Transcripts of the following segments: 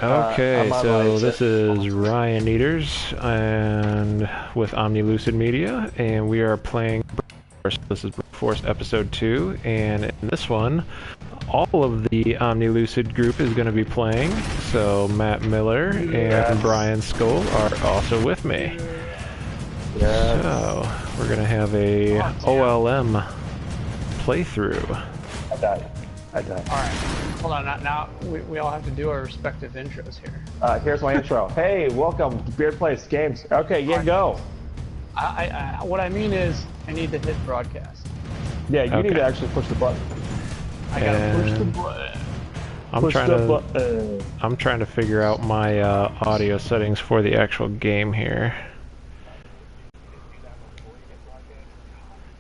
Okay, so this is Ryan Eaters and with OmniLucid Media, and we are playing BroForce. This is BroForce Episode 2, and in this one, all of the OmniLucid group is going to be playing. So Matt Miller and Brian Skoll are also with me. Yes. So we're going to have a OLM playthrough. I died. Alright, hold on, now we all have to do our respective intros here. Here's my intro. Hey, welcome to Beard Place Games. Okay, yeah, go. What I mean is, I need to hit broadcast. Yeah, you need to actually push the button. I gotta push the button. I'm trying to figure out my audio settings for the actual game here.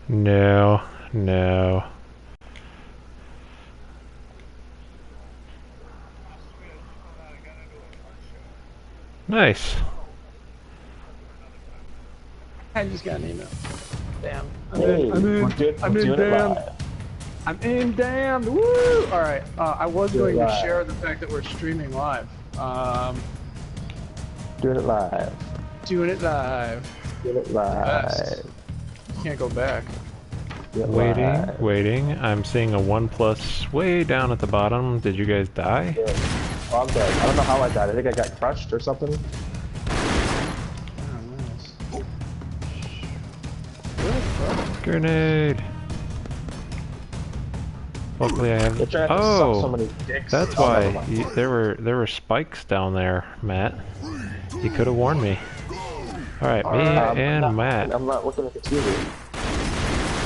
No. Nice. I just got an email. Damn. I'm in damned. Woo! Alright, I was going to share the fact that we're streaming live. Doing it live. Doing it live. Can't go back. Waiting. I'm seeing a 1+ way down at the bottom. Did you guys die? Yeah. Oh, I'm dead. I don't know how I died. I think I got crushed or something. Oh, nice. Grenade. Luckily I have. So that's why there were spikes down there, Matt. You could have warned me. All right, me and Matt. I'm not looking at the TV.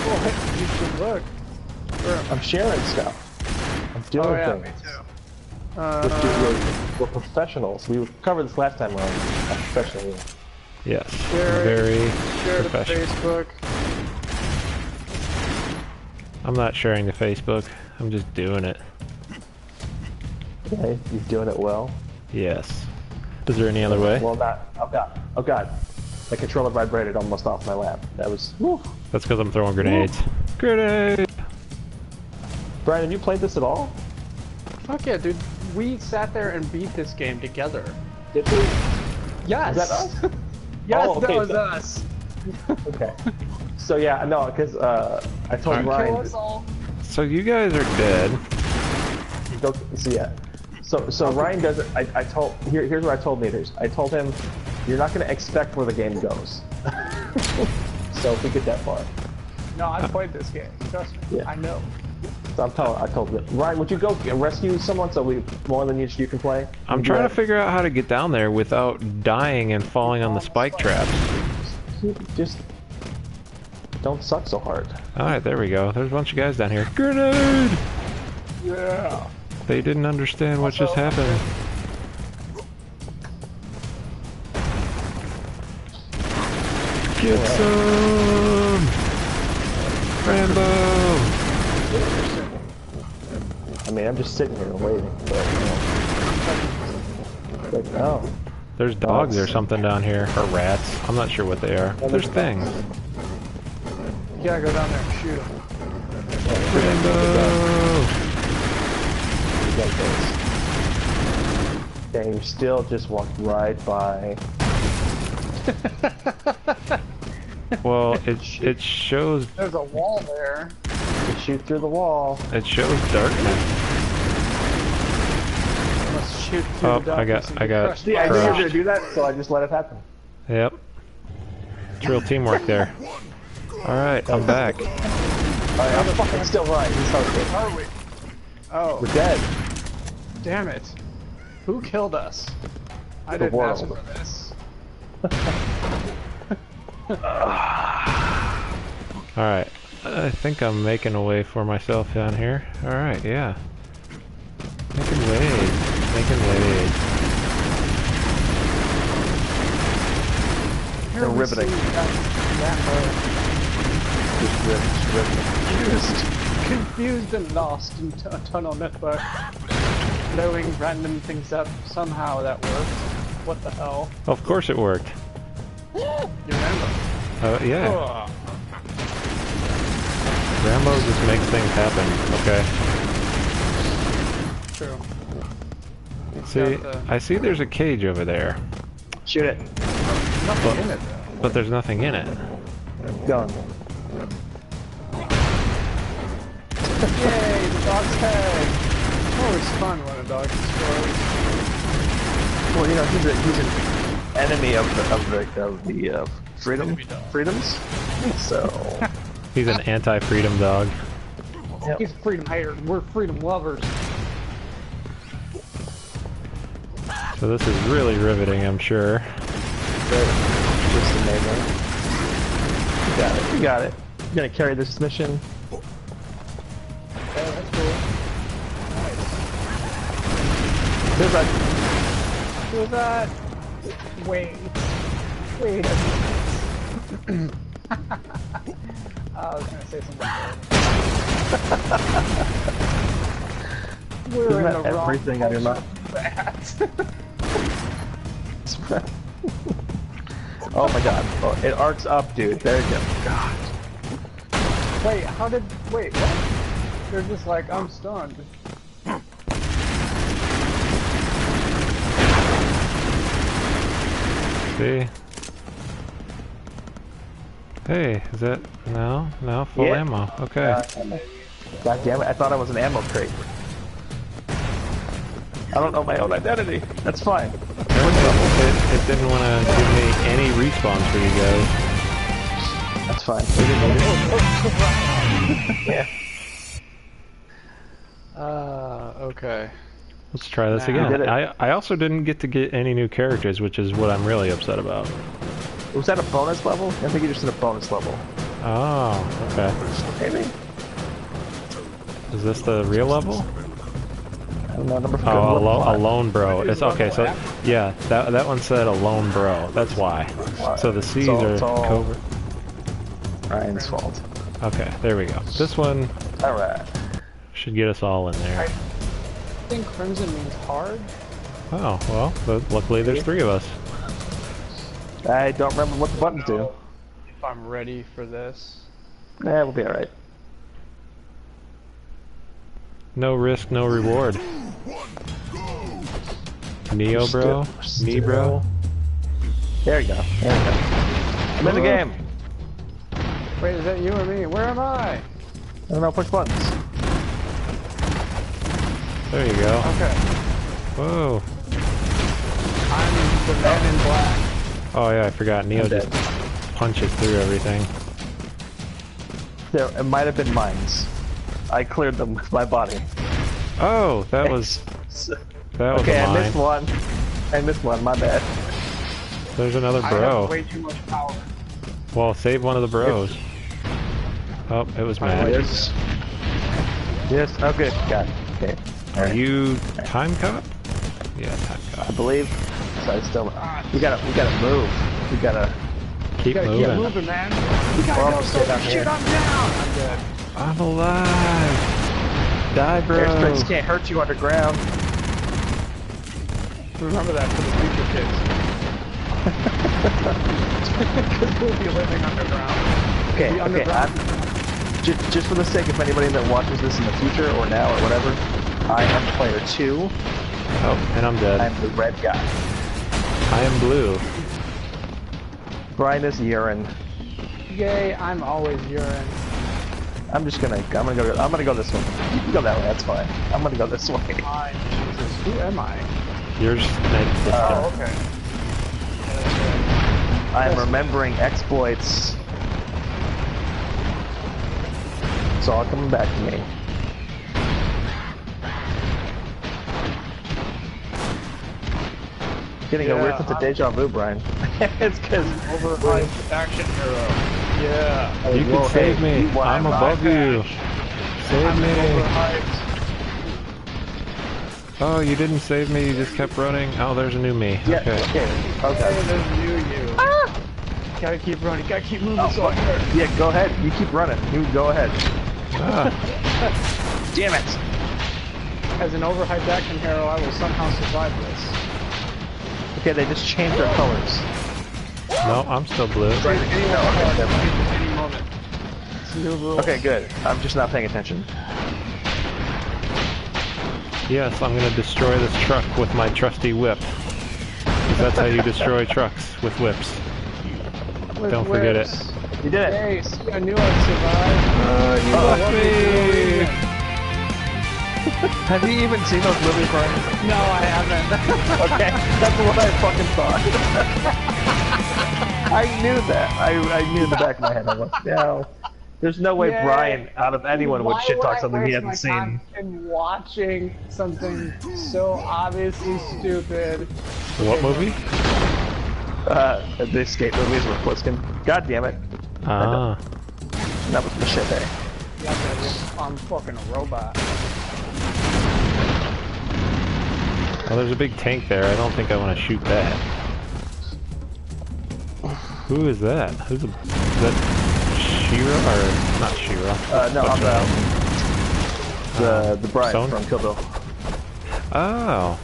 Oh, you should look. I'm sharing stuff. I'm doing things. Me too. We're professionals. We covered this last time around. Professional. Yes. Share very professional. Facebook. I'm not sharing the Facebook. I'm just doing it. Okay, you're doing it well. Yes. Is there any other way? Well, not. Oh god. The controller vibrated almost off my lap. That was. Whew. That's because I'm throwing grenades. Woo. Grenade! Brian, have you played this at all? Fuck yeah, dude. We sat there and beat this game together. Did we? Yes! Was that us? Yes, okay, that was us! Okay. So yeah, no, because I told Ryan... So you guys are dead. So yeah. So Ryan doesn't... Here's what I told Naders. I told him, you're not going to expect where the game goes. So if we get that far. No, I played this game. Trust me. Yeah. I know. So I told him. Ryan, would you go rescue someone so more than you can play? I'm trying to figure out how to get down there without dying and falling on the spike traps. Just don't suck so hard. Alright, there we go. There's a bunch of guys down here. Grenade! Yeah. They didn't understand what just happened. Get some! Rambo! I mean, I'm just sitting here waiting, but, no. There's dogs or something down here, or rats. I'm not sure what they are. There's things. You gotta go down there and shoot them. Rambo! Okay, you still just walked right by. Well, it shows. There's a wall there. You shoot through the wall. It shows darkness. Let's shoot through the darkness. I got. See, I knew you were gonna do that, so I just let it happen. Yep. It's real teamwork there. All right, I'm back. Alright, I'm fucking still right. Where are we? Oh. We're dead. Damn it. Who killed us? I didn't ask for this. Alright, I think I'm making a way for myself down here. Alright, yeah. Making waves. They're riveting. Confused and lost in a tunnel network. Blowing random things up. Somehow that worked. What the hell? Of course it worked. You remember? Yeah. Rambo just makes things happen, okay? True. See, I see there's a cage over there. Shoot it. Nothing in it though. But there's nothing in it. Going. Yay, the dog's tag! Always fun when a dog explodes. Well, you know, he's an enemy of the freedoms. So He's an anti-freedom dog. yep. He's a freedom hater. We're freedom lovers. So this is really riveting, I'm sure. Just amazing. You got it. You got it. You're gonna carry this mission. Okay, that's cool. Nice. There's like, Who's that? Wait a minute. I was gonna say something. We're isn't in that the wrong everything on your culture mind? for that. Oh my god. Oh, it arcs up, dude. There you go. God. Wait, wait, what? They're just like, I'm stunned. See? Hey, is that... No? No? Full Yeah. ammo. Okay. God damn it. I thought I was an ammo crate. I don't know my own identity. That's fine. It didn't want to give me any respawns for you guys. That's fine. Yeah. Okay. Let's try this Nah. You did again. it. I also didn't get to get any new characters, which is what I'm really upset about. Was that a bonus level? I think you just did a bonus level. Oh, okay. Maybe. Is this the real level? I don't know. Number Oh, four. a lone bro. It's okay. So yeah, that one said a lone bro. That's why. So the C's It's all are covert. Ryan's fault. Okay, there we go. This one Alright. should get us all in there. I think crimson means hard. Oh well, but luckily there's 3 of us. I don't remember what the buttons do. If I'm ready for this. Yeah, we'll be alright. No risk, no reward. Neo bro, me bro. There you go. There you go. I'm in the game. Wait, is that you or me? Where am I? I don't know. Push buttons. There you go. Okay. Whoa. I'm the man in black. Oh yeah, I forgot. Neo I'm just punches through everything. There, it might have been mines. I cleared them with my body. Oh, that was Okay, a I mine. missed one. I missed one. My bad. There's another I bro. have way too much power. Well, save one of the bros. Oh, it was mad. Yes. Yes. Oh, good. Got it. Okay. Are you time cop? Yeah, time I cop. believe. So I still. We gotta move. We gotta. Keep Gotta moving. keep moving, man. We We're gotta go almost save down shit. here. I'm down. I'm dead. I'm alive. Die, bro. Airstrikes can't hurt you underground. Remember that for the future kids. Because we'll be living underground. Okay. Be Okay. underground. Just for the sake of anybody that watches this in the future or now or whatever, I am player 2. Oh, and I'm dead. I'm the red guy. I am blue. Brian is urine. Yay, I'm always urine. I'm gonna go this way. You can go that way. That's fine. I'm gonna go this way. My Jesus, who am I? You're Snake Sister. Oh, okay. I'm remembering exploits. It's all coming back to me. Getting a Yeah, weird sense of deja vu, Brian. It's because Overhyped action hero. Yeah. You can save me. I'm above you. Save I'm me. overhyped. Oh, you didn't save me. You just kept running. Oh, there's a new me. Yeah. Okay. Okay. Hey, Okay. there's you. Gotta keep running. Gotta keep moving. Oh, so I fuck. hurt. Yeah. Go ahead. You keep running. You go ahead. Ah, Damn it. As an overhyped action hero, I will somehow survive this. Okay. They just changed their colors. no, I'm still blue. Any moment. No, okay, never mind. Any moment. It's new rules. Okay. Good. I'm just not paying attention. Yes, I'm gonna destroy this truck with my trusty whip. 'Cause that's how you destroy trucks, with whips. With Don't forget it. whips. You did it. Hey, see, I knew I'd survive. You left me! Have you even seen those movies, Brian? No, I haven't. Okay, that's what I fucking thought. I knew that. I knew in the back of my head. I was like, no. There's no way Yay. Brian, out of anyone, would Why shit talk I something he waste hadn't my seen. time in watching something so obviously stupid. What movie? The escape movies with Pliskin. God damn it. Ah. That was machete. I'm fucking a robot. Well, there's a big tank there. I don't think I want to shoot that. Who is that? Is that Shira or not Shira? No, I'm the bride Stone? from Kill Bill. Oh.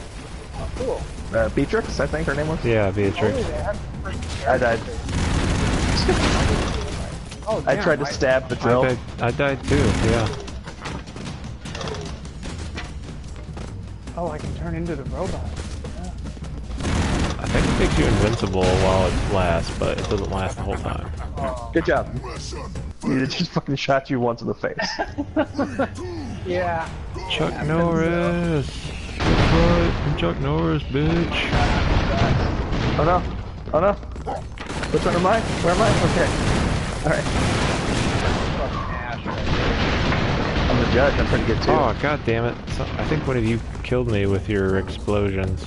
Cool. Beatrix, I think her name was. Yeah, Beatrix. I died. Oh, I damn, tried to stab the drill. I died too, yeah. Oh, I can turn into the robot. I think it makes you invincible while it lasts, but it doesn't last the whole time. Good job. It just fucking shot you once in the face. Yeah. Chuck Norris! That's right, I'm Chuck Norris, bitch. Oh no. Oh no. Which one am I? Where am I? Okay. Alright. I'm the judge, I'm pretty good too. Oh, god damn it. So, I think one of you killed me with your explosions.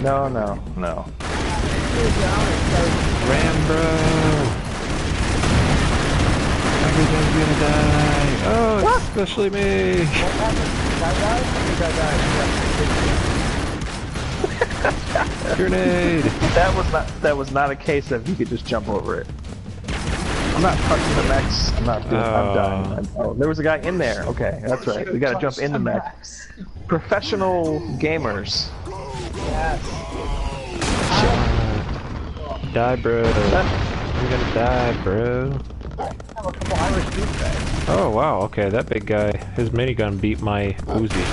No. Rambo! Everyone's gonna die! Oh, especially me! Grenade! That was not a case of you could just jump over it. I'm not touching the mechs. I'm not doing. I'm dying. Oh, there was a guy in there. Okay, that's right. We gotta jump in the mech. Professional gamers. Yes. Die, bro. I'm gonna die, bro. I have a couple Irish douchebags. Oh, wow, okay, that big guy, his minigun beat my Uzi.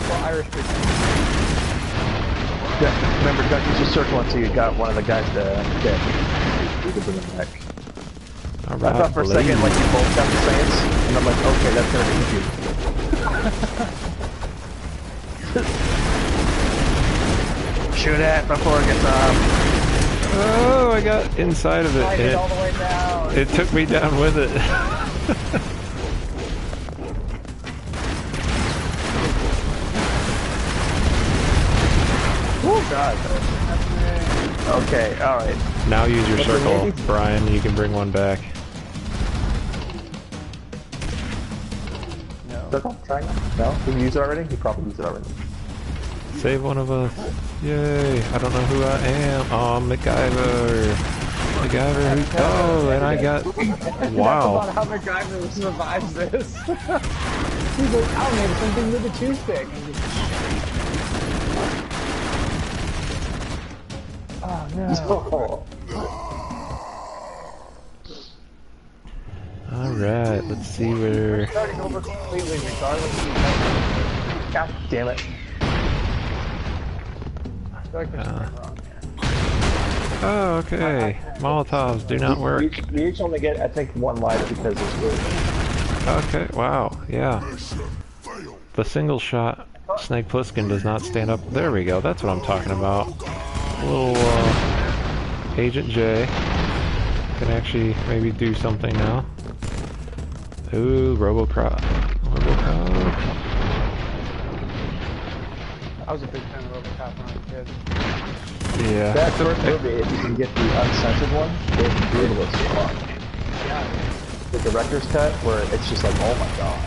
Couple Irish douchebags. Yeah, remember, Doug, you just circle until you got one of the guys dead. You can bring him back. I thought for a second, like, you both got the Saints, and I'm like, okay, that's gonna be confusing. Shoot it before it gets up. Oh, I got inside of it. Slide it all the way down. It took me down with it. Oh, God. Okay, alright. Now use your circle, Brian. You can bring one back. No. Circle? Triangle? No? Did you use it already? You probably used it already. Save one of us. Yay. I don't know who I am. Oh, I'm MacGyver. MacGyver who... Oh, and I got... Wow. That's about how MacGyver survives this. He's like, I'll make something with a toothpick. Oh, no. Alright, let's see where... Starting over completely regardless of God damn it. I feel like there's something wrong here. Oh, okay. Molotovs do not work. We each only get, I think, one life because it's weird. Okay, wow, yeah. The single shot Snake Plissken does not stand up. There we go, that's what I'm talking about. Little Agent J can actually maybe do something now. Ooh, Robocop. I was a big fan of Robocop when I was a kid. Yeah. That first movie, if you can get the uncensored one, it's brutal as fuck. Yeah. The director's cut, where it's just like, oh my god.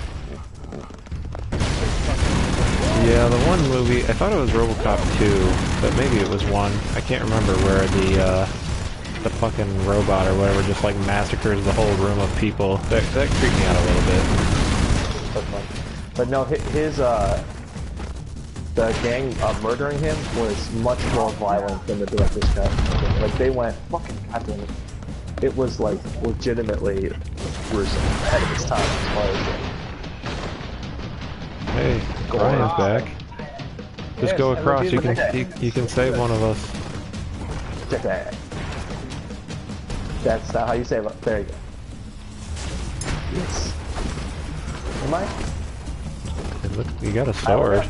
Yeah, the one movie, I thought it was Robocop 2, but maybe it was 1. I can't remember where the fucking robot or whatever just like massacres the whole room of people. That creeped me out a little bit. That's fun. But no, the gang murdering him was much more violent than the director's cut. Like, they went, fucking goddamn it. it was like legitimately gruesome ahead of its time as far as Hey, Ryan's back. Just Yes, go and across. we'll You be can you can save one of us. check that. That's not how you save it. There you go. Yes. Am I? Hey, look, you got a sword.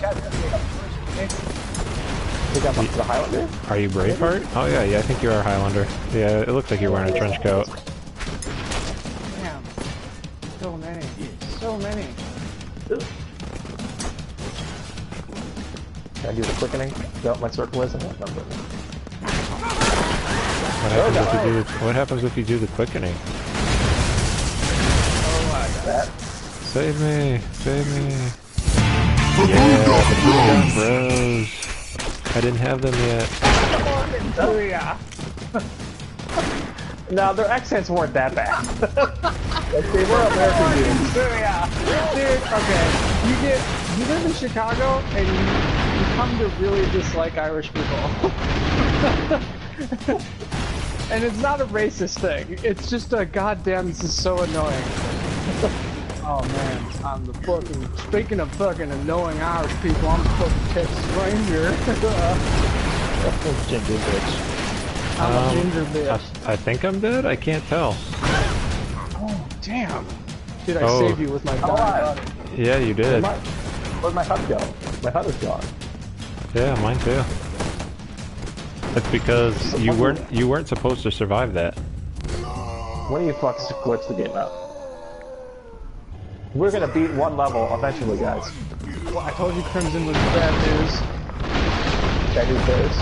You got the Highlander? Are you Braveheart? Oh yeah, I think you are Highlander. Yeah, it looks like you're wearing a trench coat. Damn. So many. So many. Can I do the quickening? No, my circle isn't. What What happens if you do the quickening? Oh my god. Save me! Save me! Yeah, the Blue Bros. I didn't have them yet. Oh yeah. No, their accents weren't that bad. They were American dudes. Yeah. Dude, okay. You live in Chicago and you come to really dislike Irish people. And it's not a racist thing. It's just a goddamn, this is so annoying. Oh man, I'm the fucking, speaking of fucking annoying Irish people, I'm the fucking Texas Ranger. Ginger bitch. I'm a ginger bitch. I think I'm dead? I can't tell. Oh, damn. Dude, I Oh. saved you with my gun. Yeah, you did. Where'd my hut go? My hut is gone. Yeah, mine too. That's because you weren't supposed to survive that. One of you fucks glitched the game out. We're gonna beat one level eventually, guys. Well, I told you Crimson was bad news. Bad news bears.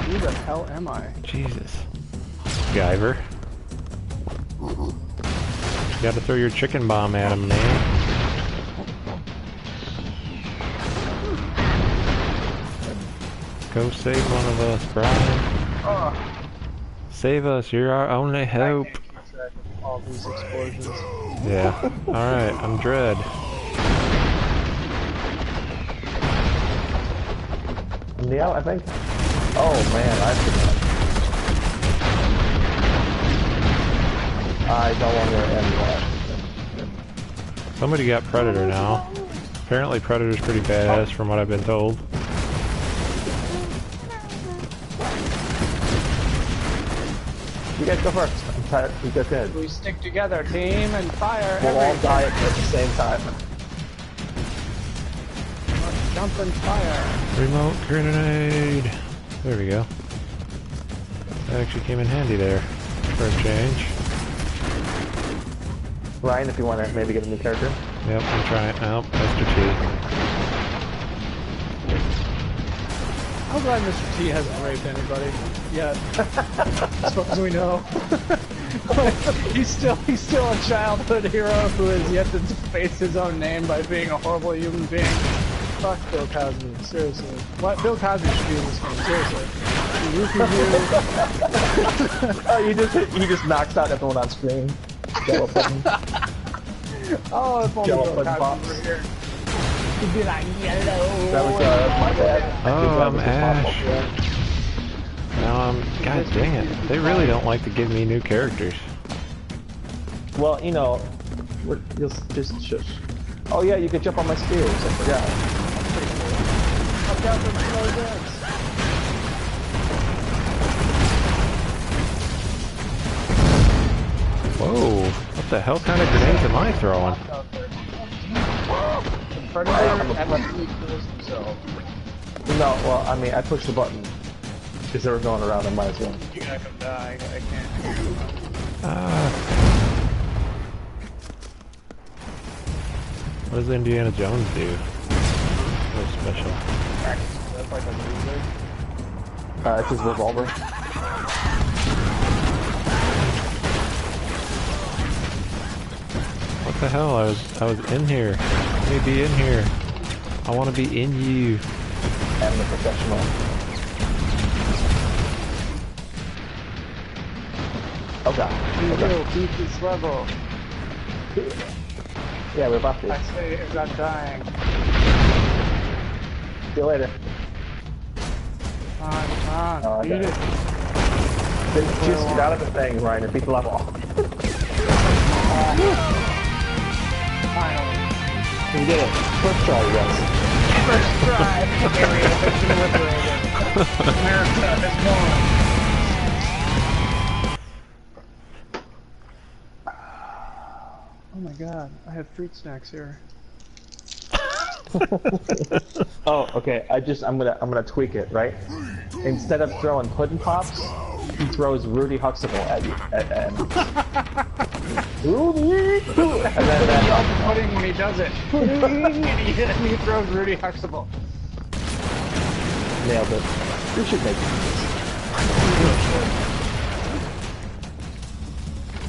Who the hell am I? Jesus. Guyver. You gotta throw your chicken bomb at him, man. Go save one of us, Brian. Oh, Save us, you're our only hope. all these explosions. Yeah. Alright, I'm Dread. Neo, I think. Oh man, I forgot. I no longer am that. Somebody got Predator now. Apparently Predator's pretty badass from what I've been told. You guys go first. I'm tired. You guys good. We stick together, team, and fire. We'll all die at the same time. Let's jump and fire. Remote grenade. There we go. That actually came in handy there for a change. Ryan, if you want to maybe get a new character. Yep, I'm trying. Oh, Mr. T. I'm glad Mr. T hasn't raped anybody yet. As far as we know. he's still a childhood hero who has yet to face his own name by being a horrible human being. Fuck Bill Cosby, seriously. What? Bill Cosby should be in this game, seriously. Oh, he just knocks out everyone on screen. Jello pudding. Oh, if only Jello Bill pudding Cosby pops. were here. He'd be like, yellow. That was my bad. Oh, I'm Ash. Now God dang it. They really don't like to give me new characters. Well, you know, you'll just shush. Oh yeah, you could jump on my spears. I forgot. Watch out for slow deaths. Whoa, what the hell kind of grenades am I throwing? The Predator actually kills himself. No, well, I mean, I pushed the button because they were going around. I might as well. You're gonna come die. I can't. What does Indiana Jones do? So special. That's like a loser. It's his revolver. What the hell? I was in here. Let me be in here. I want to be in you. I'm the professional. Oh god. We Oh, god. will beat this level. Yeah, we're about to. I say I'm not dying. See you later. Come on, Oh, I beat got it. Just get out of the thing, Ryan, and beat the level. Finally. You did it. First try, you guys. First try. Area has been liberated. America has won. Oh my god, I have fruit snacks here. Oh, okay. I'm gonna tweak it, right? Instead of throwing pudding pops, he throws Rudy Huxtable at you. Rudy! And then He yells pudding when he does it. and he throws Rudy Huxtable. nailed it. We should make this.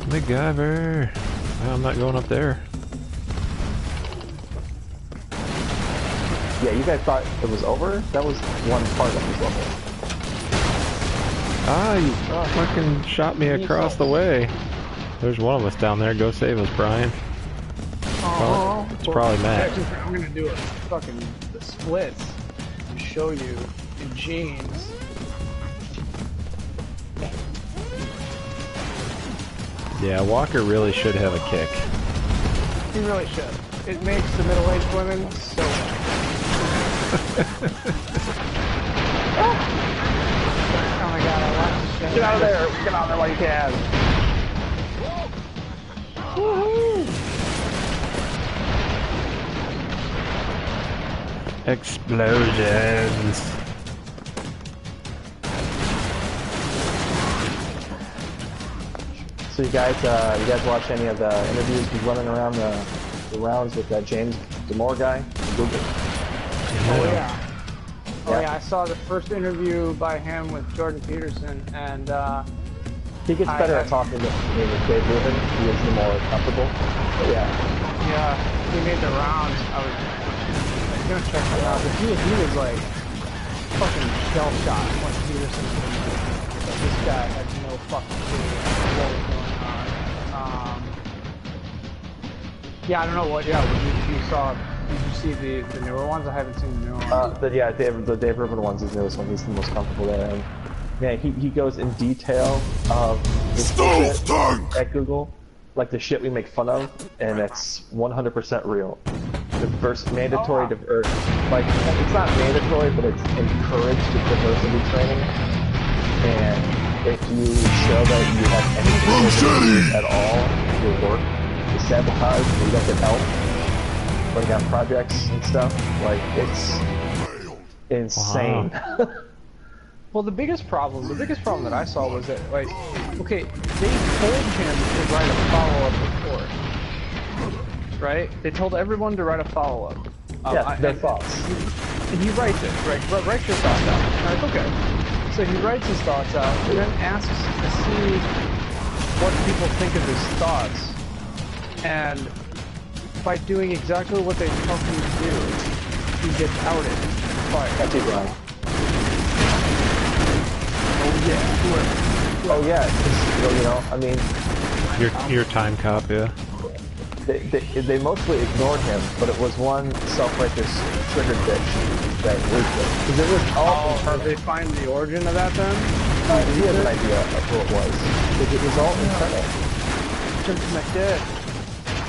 MacGyver. I'm not going up there. Yeah, you guys thought it was over? That was one part of this level. Ah, you fucking shot me across the way. There's one of us down there. Go save us, Brian. It's probably Matt. I'm gonna do a fucking the splits to show you in jeans. Yeah, Walker really should have a kick. He really should. It makes the middle-aged women so happy. Oh my god, I watched the show. Get out of there! Get out of there while you can! Woohoo! Explosions. So you guys watch any of the interviews he's running around the rounds with that James Damore guy? Google. Oh yeah. Oh yeah, I saw the first interview by him with Jordan Peterson, and he gets better at talking to me with Dave Rubin. He is the more comfortable. But yeah. Yeah, he made the rounds. I was gonna check that out, but he was like fucking shell shocked when Peterson came in. Like, this guy had no fucking clue what was going on. Yeah, I don't know what. Yeah, you saw. Did you see the newer ones? I haven't seen the newer ones. The Dave Rubin one's his newest one. He's the most comfortable there. And yeah, he goes in detail of the shit at Google, like the shit we make fun of, and it's 100% real. Mandatory, like it's not mandatory, but it's encouraged diversity training. And if you show that you have any diversity at all, your work is sabotaged, or you don't get help. Putting on projects and stuff, like it's insane. Wow. Well, the biggest problem that I saw was that, like, okay, they told him to write a follow-up report, right? They told everyone to write a follow-up. Yeah, their thoughts. And he writes it, right? Write your thoughts out. And I'm like, okay. So he writes his thoughts out, and then asks to see what people think of his thoughts, and by doing exactly what they tell him to do, he gets outed, fired. That's it, Ryan. Oh yeah. Oh yeah. You know, I mean, Your time cop, yeah. they mostly ignored him, but it was one self-righteous triggered bitch that leaked it. Because it was all. Did they find the origin of that then? He has an idea of who it was. It was all internal. Disconnected.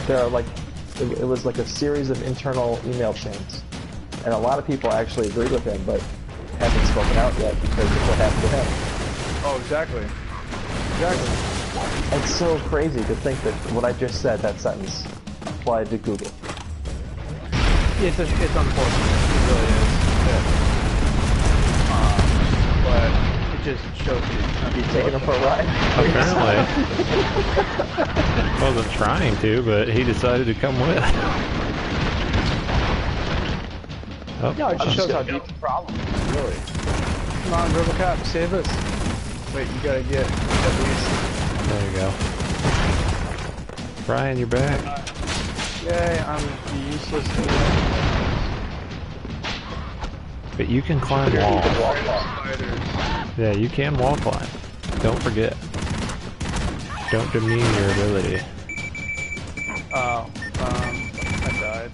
There are like. It was like a series of internal email chains. And a lot of people actually agreed with him, but haven't spoken out yet because of what happened to him. Oh, exactly. Exactly. It's so crazy to think that what I just said, that sentence, applied to Google. It's unfortunate. It really is. Yeah. But it just shows you. You taking him for a ride? Apparently. Wasn't trying to, but he decided to come with. Oh. No, it just shows how deep the problem is, really. Come on, RoboCop, save us. Wait, you gotta get at least. There you go. Brian, you're back. Yay, I'm useless. But you can climb walls. Yeah, you can wall climb. Don't forget. Don't demean your ability. Oh, I died.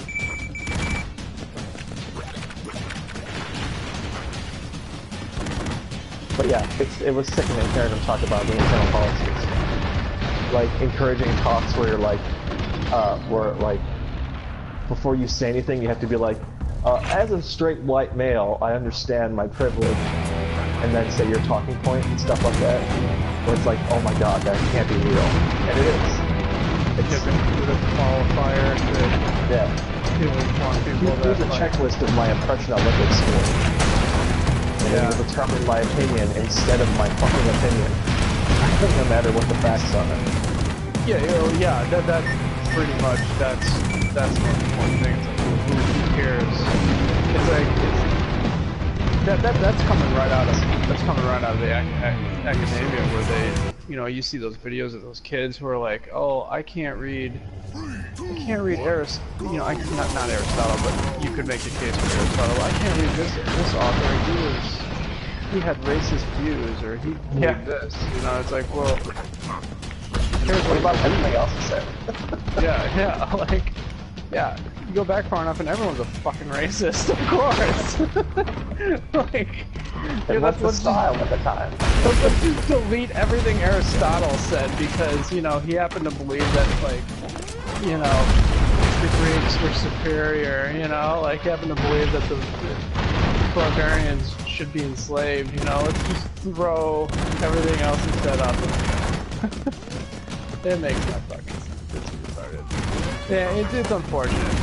But yeah, it was sickening hearing him talk about the internal politics. Like, encouraging talks where you're like, before you say anything, you have to be like, as a straight white male, I understand my privilege, and then say your talking point and stuff like that. Where it's like, oh my god, that can't be real. And it is. It's a qualifier that Here's a checklist of my impression on liquid school. And it will determine my opinion instead of my fucking opinion. No matter what the facts are. Yeah, that's pretty much, that's the most important thing. It's like, who cares? It's like, that's coming right out of the academia where they, you know, you see those videos of those kids who are like, oh, I can't read Aristotle, you know, not Aristotle, but you could make a case for Aristotle. I can't read this author. He had racist views, or he believed this. You know, it's like, well, here's what about everything else he said. You go back far enough and everyone's a fucking racist, of course. Like, and what's the style at the time? Let's just delete everything Aristotle said because, you know, he happened to believe that, like, you know, the Greeks were superior, you know, like, he happened to believe that the barbarians should be enslaved, you know, let's just throw everything else he said up. It makes no fucking sense. It's retarded. Yeah, it's unfortunate.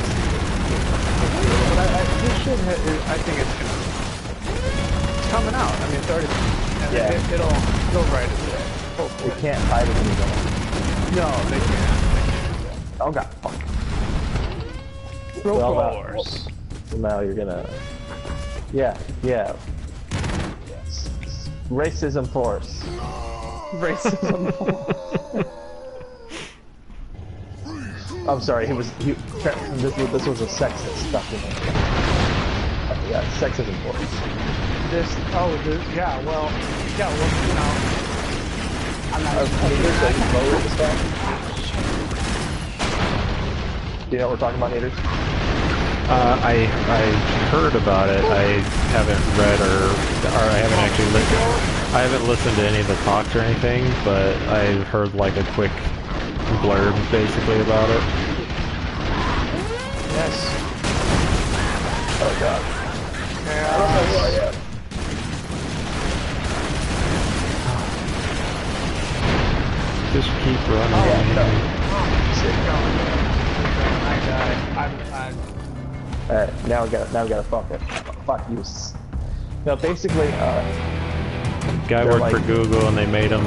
But this shit, I think it's coming out. I mean, it's already, it'll write it today. Hopefully. They can't hide it anymore. No, they can't. Oh god, fuck. BroForce. Well, now you're gonna... Yeah. Yes. Racism force. Racism force. I'm sorry, this was a sexist document. Yeah, sexism force. You know, I'm not Do you know what we're talking about, Naders? I heard about it. I haven't read or I haven't actually listened. I haven't listened to any of the talks or anything, but I've heard like a quick blurb basically about it. Yes. Oh god. Yeah. I don't know who I am. Just keep running. I died. Alright, now we gotta fuck it. Fuck you. No, basically, Guy worked for Google and they made him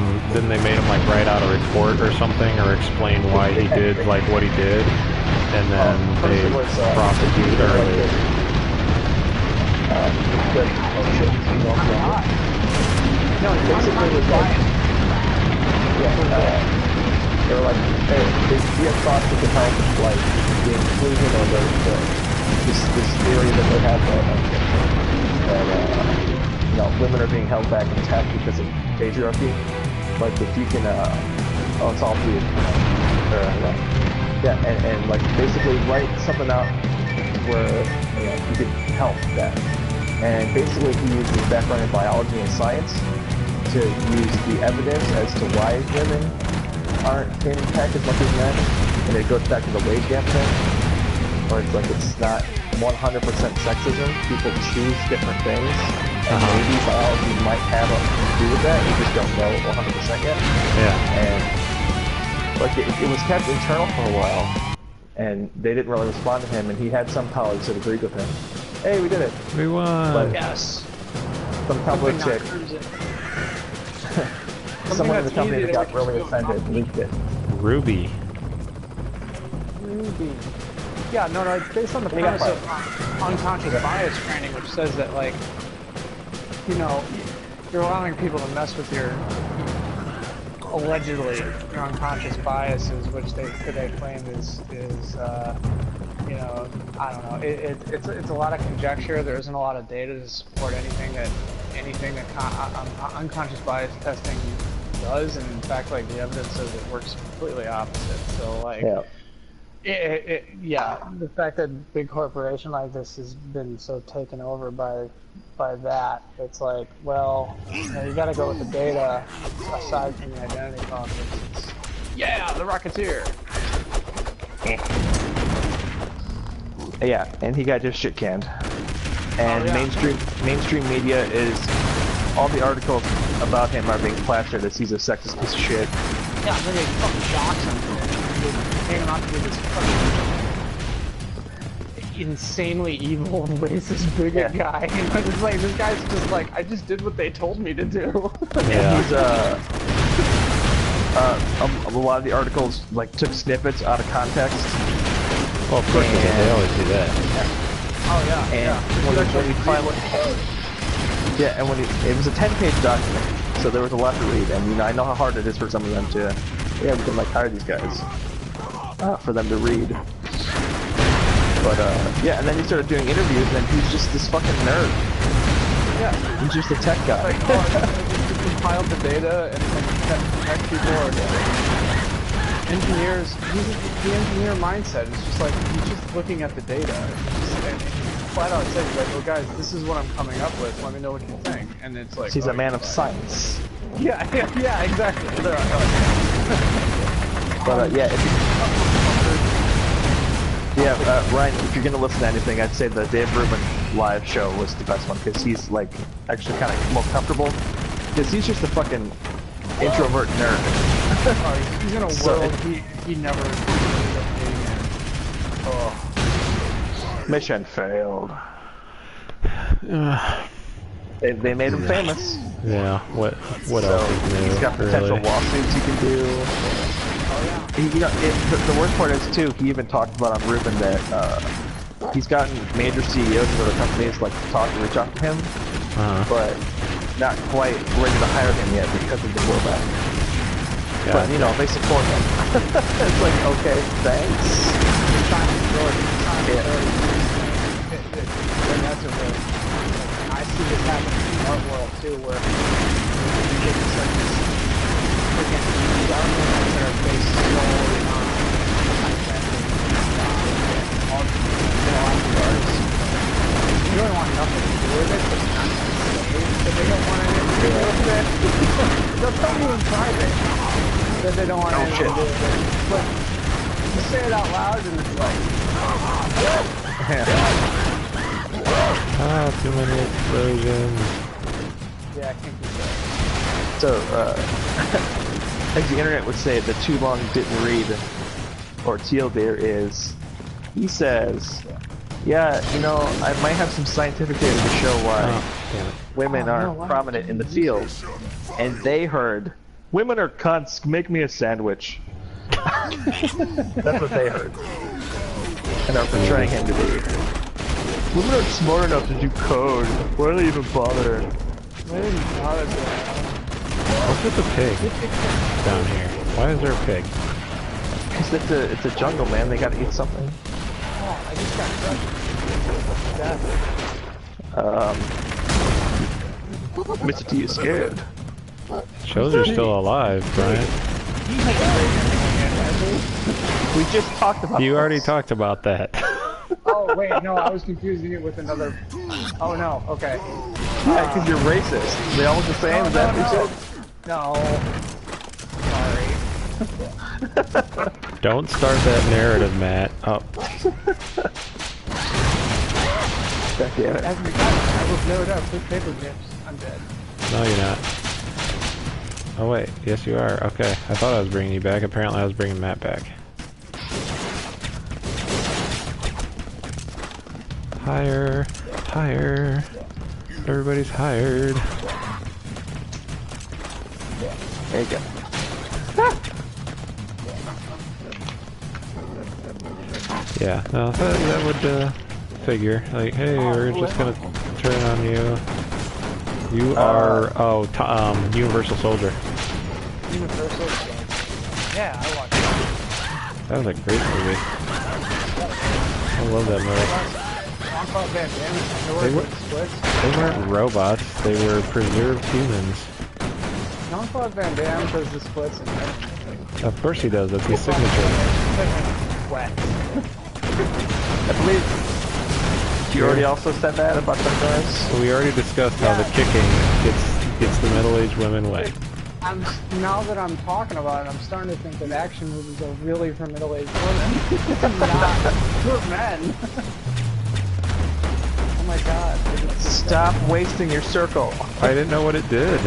like write out a report or something or explain why he did like what he did, and then they prosecuted or no, basically was like, they were like, hey, he had thoughts that could help like the inclusion or this theory that they have that you know, women are being held back in tech because of patriarchy. Like if you can, oh, it's all weird. Yeah, and like basically write something out where you could help that. And basically he used his background in biology and science to use the evidence as to why women aren't in tech as much as men. And it goes back to the wage gap thing, where it's like it's not 100% sexism. People choose different things. And maybe biology might have to do with that. We just don't know 100% yet. Yeah. And like it was kept internal for a while, and they didn't really respond to him. And he had some colleagues that agreed with him. Hey, we did it. We won. But yes. Some Tumblr chick. Someone in the company that got really offended leaked it. Ruby. Yeah, no, it's based on the premise of unconscious bias training, which says that, like, you know, you're allowing people to mess with your, allegedly, your unconscious biases, which they claim is you know, I don't know. It's a lot of conjecture. There isn't a lot of data to support anything that unconscious bias testing does, and in fact, like, the evidence says it works completely opposite. So, like, Yeah, the fact that big corporation like this has been so taken over by that, it's like, well, you got to go with the data aside from the identity politics. Yeah, the Rocketeer. Yeah, and he got just shit canned. And yeah. mainstream media is all the articles about him are being plastered as he's a sexist piece of shit. Yeah, I'm gonna fucking shocks him. Hang on to this fucking insanely evil, racist bigot guy. You know, just like this guy's just like, I just did what they told me to do. Yeah. He's a lot of the articles like took snippets out of context. Well, of course they always do that. Oh yeah. And when he finally, and when it was a 10-page document, so there was a lot to read, and you know I know how hard it is for some of them to, we can like hire these guys for them to read. But and then he started doing interviews, and he's just this fucking nerd. Yeah, he's just a tech guy. Like, just compiled the data and tech people are engineers. The engineer mindset is just like he's just looking at the data. And flat out says like, "Oh guys, this is what I'm coming up with. Let me know what you think." And it's like he's a man of science. Yeah, exactly. But Ryan, if you're gonna listen to anything, I'd say the Dave Rubin live show was the best one because he's like actually kind of more comfortable because he's just a fucking introvert nerd. He's in a world he never ended up being in. Mission failed. They made him famous. Yeah. What else is new? He's got potential lawsuits he can do. The worst part is too. He even talked about on Rubin that he's gotten major CEOs of other companies like to reach out to him, but not quite ready to hire him yet because of the blowback. Yeah, but you know they support him. It's like okay, thanks. And that's a real. I see this happen in the art world too, where you get such freaking governments that are based solely on all the artists. You really want nothing to do with it, but but they don't want anything to do with it. They'll tell you in private that they don't want anything to do with it. But you say it out loud and it's like, too many explosions. yeah, I can't do that. So, as the internet would say, the too long didn't read, or Teal there is, he says, yeah, you know, I might have some scientific data to show why women are prominent in the field. And they heard, women are cunts, make me a sandwich. That's what they heard. And are portraying him to be. Women aren't smart enough to do code. Why do they even bother? What's with the pig down here? Why is there a pig? Because it's a jungle, man. They gotta eat something. Oh, I just got crushed. Mr. T is scared. Shows are still alive, Brian. We just talked about You already talked about that. Oh, wait, no, I was confusing it with another... Oh, no, okay. Yeah, because you're racist. They all look the same, is that what you said? No. Sorry. Don't start that narrative, Matt. Oh. God damn it. I was loaded up with paper chips. I'm dead. No, you're not. Oh, wait. Yes, you are. Okay. I thought I was bringing you back. Apparently, I was bringing Matt back. Hire. Hire. Everybody's hired. There you go. Yeah, no, that would figure. Like, hey, we're just gonna turn on you. You are, Universal Soldier. Universal Soldier. Yeah, I watched that. That was a great movie. I love that movie. They weren't robots, they were preserved humans. Jean-Claude Van Damme does the splits and everything. Of course he does, that's his signature. wet. I believe you already also said that about the guys. We already discussed how the kicking gets the middle-aged women wet. Now that I'm talking about it, I'm starting to think that action movies are really for middle-aged women, not for men. Oh my god. Stop wasting your circle. I didn't know what it did.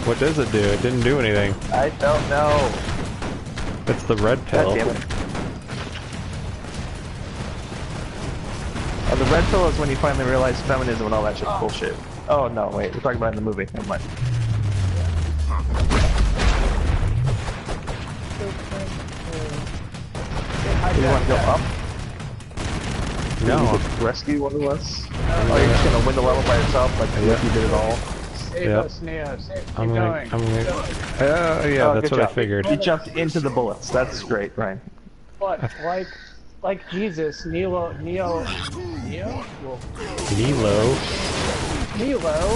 What does it do? It didn't do anything. I don't know. It's the red pill. God damn it. The red pill is when you finally realize feminism and all that shit's bullshit. Oh no, wait, we're talking about it in the movie. Never mind. Do you want to go up? No. Rescue one of us? Oh, you're just gonna win the level by yourself, like you did it all? Save us, Neo. Keep I'm going. gonna. Yeah, Oh, that's good what I job. figured. You jumped into the bullets. That's great, Ryan. But like Jesus, Neo. Nilo.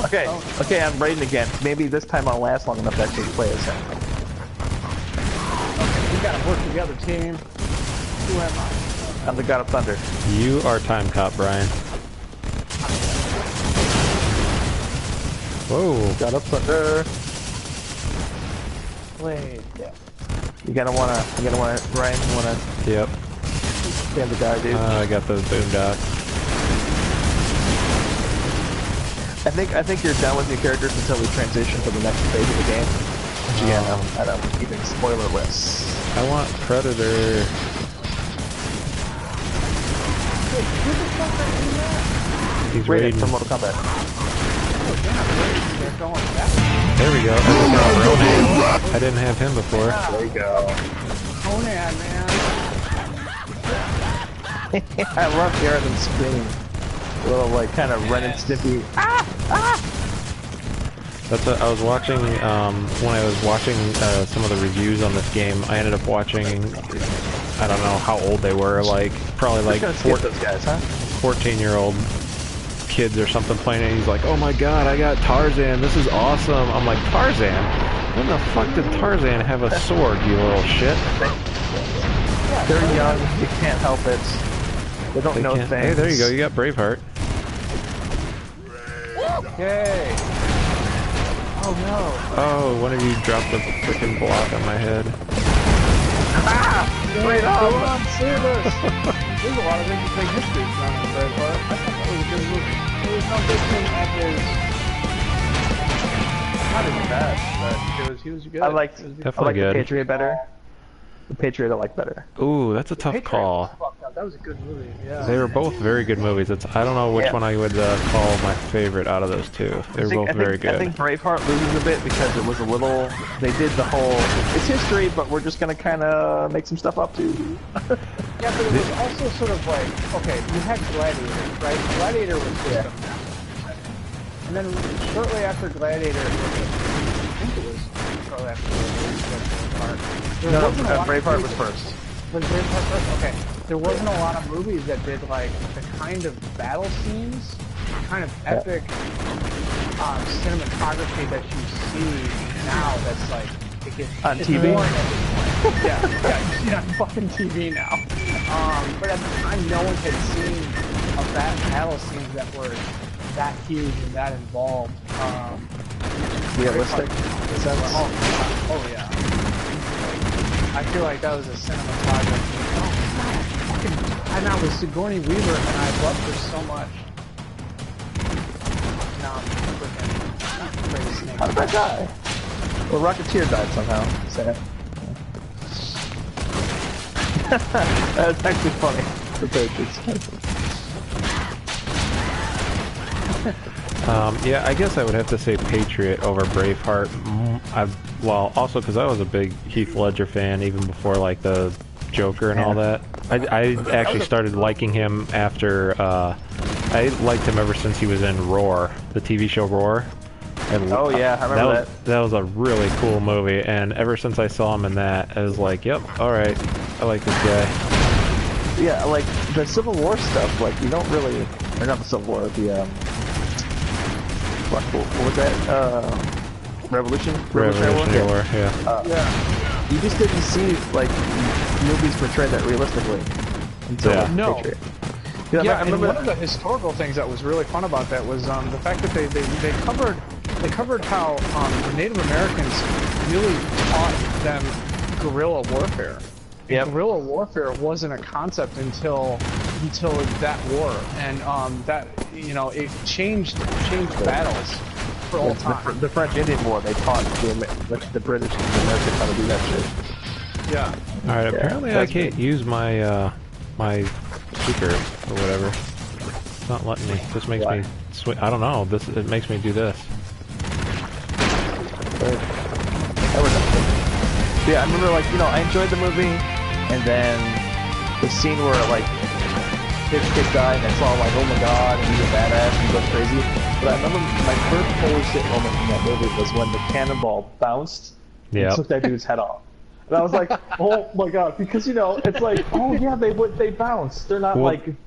Okay, okay, I'm raiding again. Maybe this time I'll last long enough to actually play as him. We gotta work together, team. Who am I? I'm the God of Thunder. You are Time Cop, Brian. Whoa. God of Thunder. Wait. Yeah. You're gonna wanna, Ryan, you wanna Yep. stand the guy, dude. I got those boondocks. I think you're done with your characters until we transition to the next phase of the game. Which again, I don't even spoilerless. I want Predator. Who the fuck are you at? He's Raiden raiding. from Mortal Kombat. Oh, damn, they're going back. There we go. I didn't have him before. There you go. Conan, man. I love hearing them scream. A little like kind of Ren and Stimpy. That's what I was watching. When I was watching some of the reviews on this game, I ended up watching. I don't know how old they were. Like probably like Those guys, huh? 14-year-old kids or something playing it. He's like, "Oh my god, I got Tarzan. This is awesome." I'm like, Tarzan? When the fuck did Tarzan have a sword, you little shit? They're young. You can't help it. They don't know things. Hey, there you go. You got Braveheart. Yay. Oh no. Oh, one of you dropped a freaking block on my head. Wait up! Go on, save us! There's a lot of interesting history surrounding Braveheart. I thought that was a good movie. There was no big thing that is not even bad, but he was good. I liked the Patriot better. The Patriot I like better. Ooh, that's a tough Patriot call. was fucked up. That was a good movie. Yeah. They were both very good movies. I don't know which one I would call my favorite out of those two. They were both very good. I think Braveheart loses a bit because it was a little. They did the whole. It's history, but we're just gonna kind of make some stuff up too. Yeah, but it was also sort of like, okay, you had Gladiator, right? Gladiator was just a mess. And then shortly after Gladiator, I think it was shortly after Gladiator, No, Braveheart was first. Was Braveheart first? Okay. There wasn't a lot of movies that did like the kind of battle scenes, kind of epic cinematography that you see now. That's like on TV. Yeah, fucking TV now. But at the time, no one had seen battle scenes that were that huge and that involved. Realistic. Oh yeah. I feel like that was a cinematography. And I was Sigourney Weaver, and I loved her so much. Now I'm freaking afraid of snakes. How did that die? Well, Rocketeer died somehow. Sad. That's actually funny. The Patriots. Yeah, I guess I would have to say Patriot over Braveheart. Well, also because I was a big Heath Ledger fan even before like the Joker and all that. I actually started liking him after. I liked him ever since he was in Roar, the TV show Roar. Oh yeah, I remember that. That was a really cool movie, and ever since I saw him in that, I was like, "Yep, all right, I like this guy." Yeah, like the Civil War stuff. Like you don't really, or not the Civil War, the what was that? Revolutionary War. Yeah. Yeah. you just didn't see like movies portray that realistically until Yeah. No. Patriot. Yeah, I and remember one of the historical things that was really fun about that was the fact that they covered how the Native Americans really taught them guerrilla warfare. Yep. Guerrilla warfare wasn't a concept until that war, and that it changed battles for all time. The French Indian War, they taught the British and the Americans how to do that shit. Yeah. All right. Apparently, I can't use my my speaker or whatever. It's not letting me. This makes me. I don't know. It makes me do this. Yeah, I remember I enjoyed the movie, and then the scene where his kid died, and it's all like, oh my god, and he's a badass, and he goes crazy. But I remember my first holy shit moment in that movie was when the cannonball bounced and took that dude's head off. And I was like, oh my god, because it's like, oh yeah, they bounce. They're not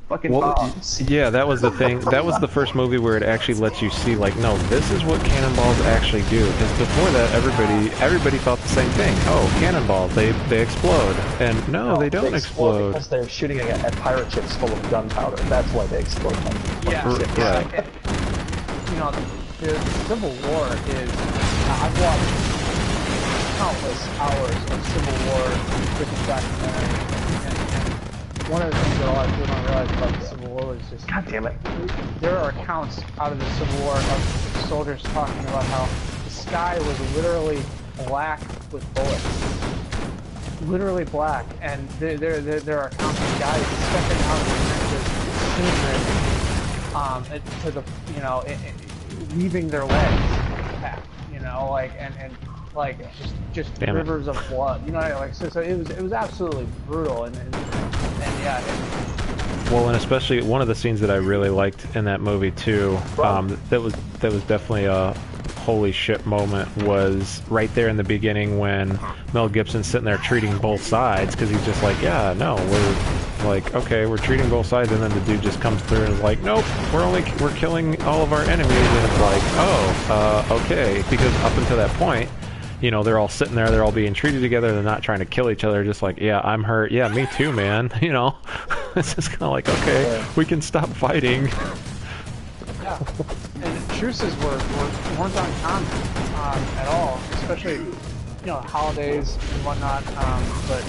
fucking bombs. Yeah, that was the thing. That was the first movie where it actually lets you see, no, this is what cannonballs actually do. Because before that, everybody thought the same thing. Oh, cannonballs, they explode. And no, they don't explode. Because they're shooting at pirate ships full of gunpowder. That's why they explode. Yeah. Right. The Civil War is. I've watched countless hours of Civil War documentary, and one of the things that a lot of people don't realize about the Civil War is just, God damn it, there are accounts out of the Civil War of soldiers talking about how the sky was literally black with bullets, literally black, and there are accounts of guys stepping out of the trenches, to the leaving their legs intact, and just rivers of blood, so it was absolutely brutal, and yeah. Well, and especially one of the scenes that I really liked in that movie too, that was definitely a holy shit moment, was right there in the beginning when Mel Gibson's sitting there treating both sides, because he's just like, yeah, no, we're treating both sides, and then the dude just comes through and is like, nope, we're killing all of our enemies, and it's like, oh, okay, because up until that point, they're all sitting there, they're all being treated together, they're not trying to kill each other, just like, yeah, I'm hurt, yeah, me too, man, it's just kind of like, okay, we can stop fighting. Yeah, and truces weren't uncommon at all, especially holidays and whatnot. But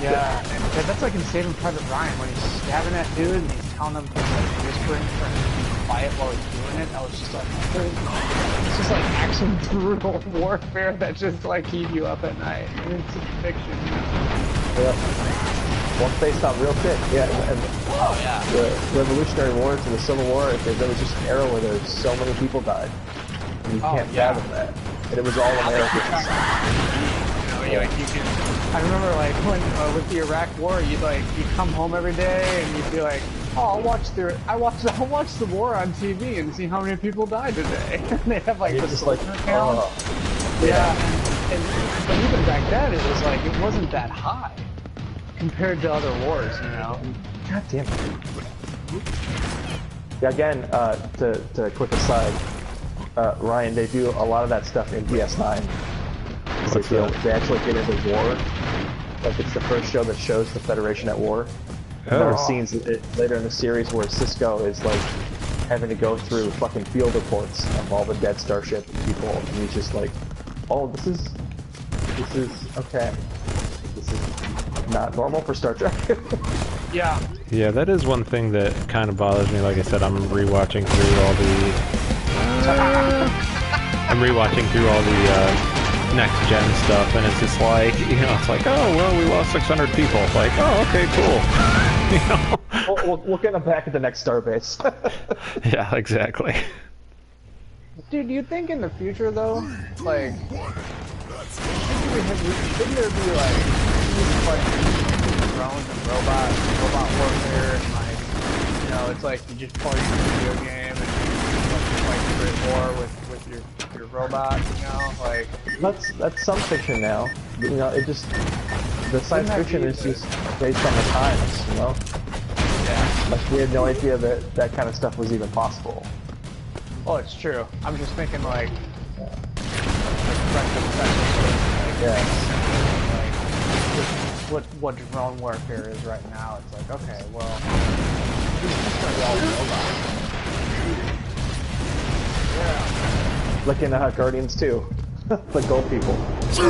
yeah, and that's like in Saving Private Ryan when he's stabbing that dude and he's telling him whispering for him to be quiet while he's doing it. I was just like, it's just like actual brutal warfare that just keep you up at night. And it's fiction. Yeah. Well, based on real shit, yeah. And the Revolutionary War to the Civil War, there was just an era where there was so many people died. And you can't fathom that. And it was all Americans. I remember when with the Iraq War, you'd come home every day and you'd be like, oh, I'll watch the war on TV and see how many people died today. And they have the soldier count. Yeah, but even back then it wasn't that high compared to other wars, God damn it. Yeah, again, to quick aside, Ryan, they do a lot of that stuff in DS9. They actually get into war. It's the first show that shows the Federation at war. And there are scenes later in the series where Cisco is having to go through fucking field reports of all the dead Starship people, and he's just like, oh, this is okay. This is not normal for Star Trek. Yeah. Yeah, that is one thing that kind of bothers me. Like I said, I'm rewatching through all the next gen stuff, and it's just like, it's like, oh well, we lost 600 people. It's like, oh, okay, cool. We'll get them back at the next starbase. Yeah, exactly. Dude, do you think in the future though, shouldn't there be drones and robot warfare, and it's like you just play a video game and you fight great war with your robot, That's some fiction now. It just, the science fiction is just based on the times, Yeah. We had no idea that kind of stuff was even possible. Oh, it's true. I'm just thinking Yeah. Like, what drone warfare is right now. It's like, okay, well, these are all robots. Yeah. Like in Guardians 2. The gold people. I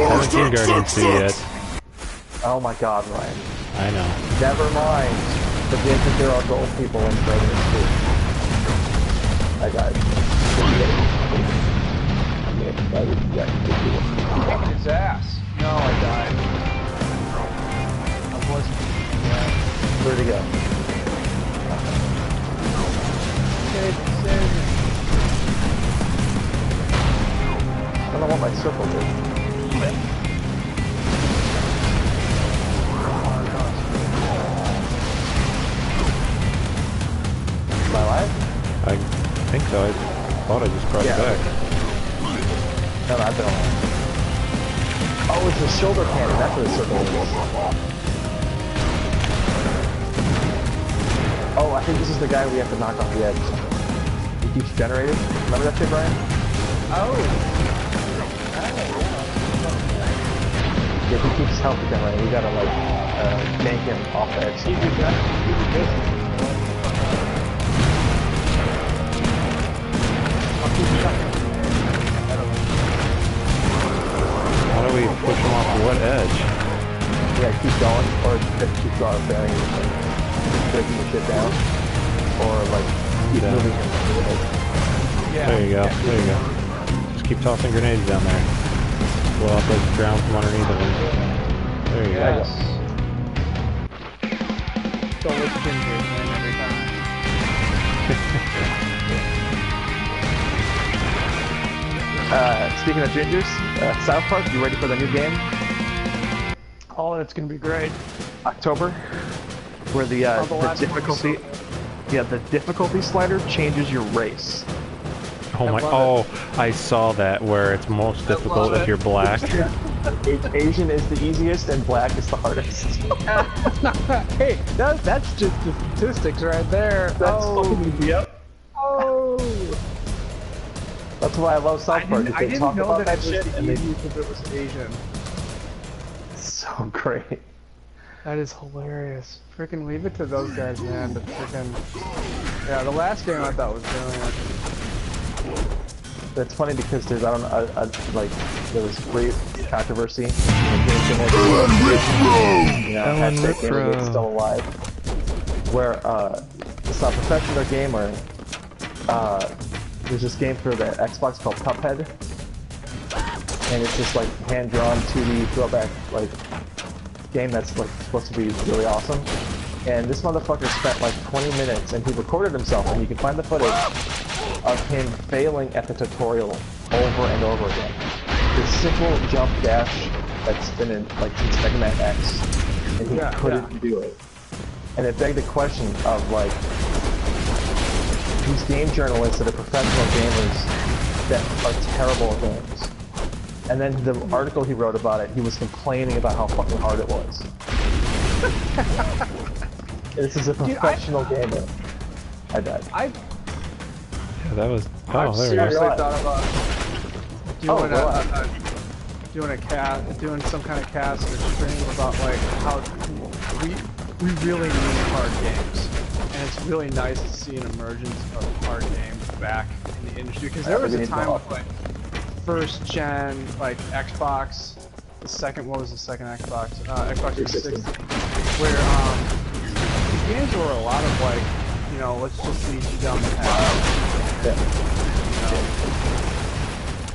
haven't seen Guardians 2 yet. Oh my god, Ryan. I know. Never mind. Forget that there are gold people in Guardians 2. I died. Kicked his ass. No, I died. I wasn't. Yeah. Where'd he go? Save me. I don't know what my circle did. Am I alive? I think so. I thought I just crossed back. No, I've been alive. Oh, it's the shoulder cannon. That's what the circle is. Oh, I think this is the guy we have to knock off the edge. He keeps generating. Remember that shit, Brian? Oh. Yeah, he keeps health generating. We gotta like gank him off the edge. How do we push him off what edge? Yeah, keep going, or just keep going, bearing and breaking the shit down, or like keep moving him. Yeah. There you go. There you go. Just keep tossing grenades down there. Blow up those ground from underneath of him. There you Yes. Don't let the ginger win every time. Speaking of gingers, South Park, you ready for the new game? Oh, that's gonna be great. October, where the difficulty, the difficulty slider changes your race. Oh my! Oh, I saw that where it's most difficult if you're black. Asian is the easiest and black is the hardest. Hey, that's just the statistics right there. That's fucking yep. Oh. That's why I love South Park. I didn't know that shit and it was Asian. So great. That is hilarious. Freaking leave it to those guys, man. The freaking the last game I thought was brilliant. It's funny because there's there was great controversy. Ellen Rickrow still alive. Where it's a professional gamer. There's this game for the Xbox called Cuphead, and it's just like hand-drawn 2D throwback like game that's like supposed to be really awesome. And this motherfucker spent like 20 minutes, and he recorded himself, and you can find the footage of him failing at the tutorial over and over again. The simple jump dash that's been in like since Mega Man X, and he couldn't do it. And it begged the question of like these game journalists that are professional gamers that are terrible at games. And then the article he wrote about it, he was complaining about how fucking hard it was. This is a professional gamer. I died. Yeah, that was. I've Oh, there we seriously go. thought about doing some kind of cast or stream about like how we really need hard games, and it's really nice to see an emergence of hard games back in the industry, because there was a time with like first gen like Xbox, what was the second Xbox? Xbox 360, where the games were a lot of like, you know, let's just lead you down the path.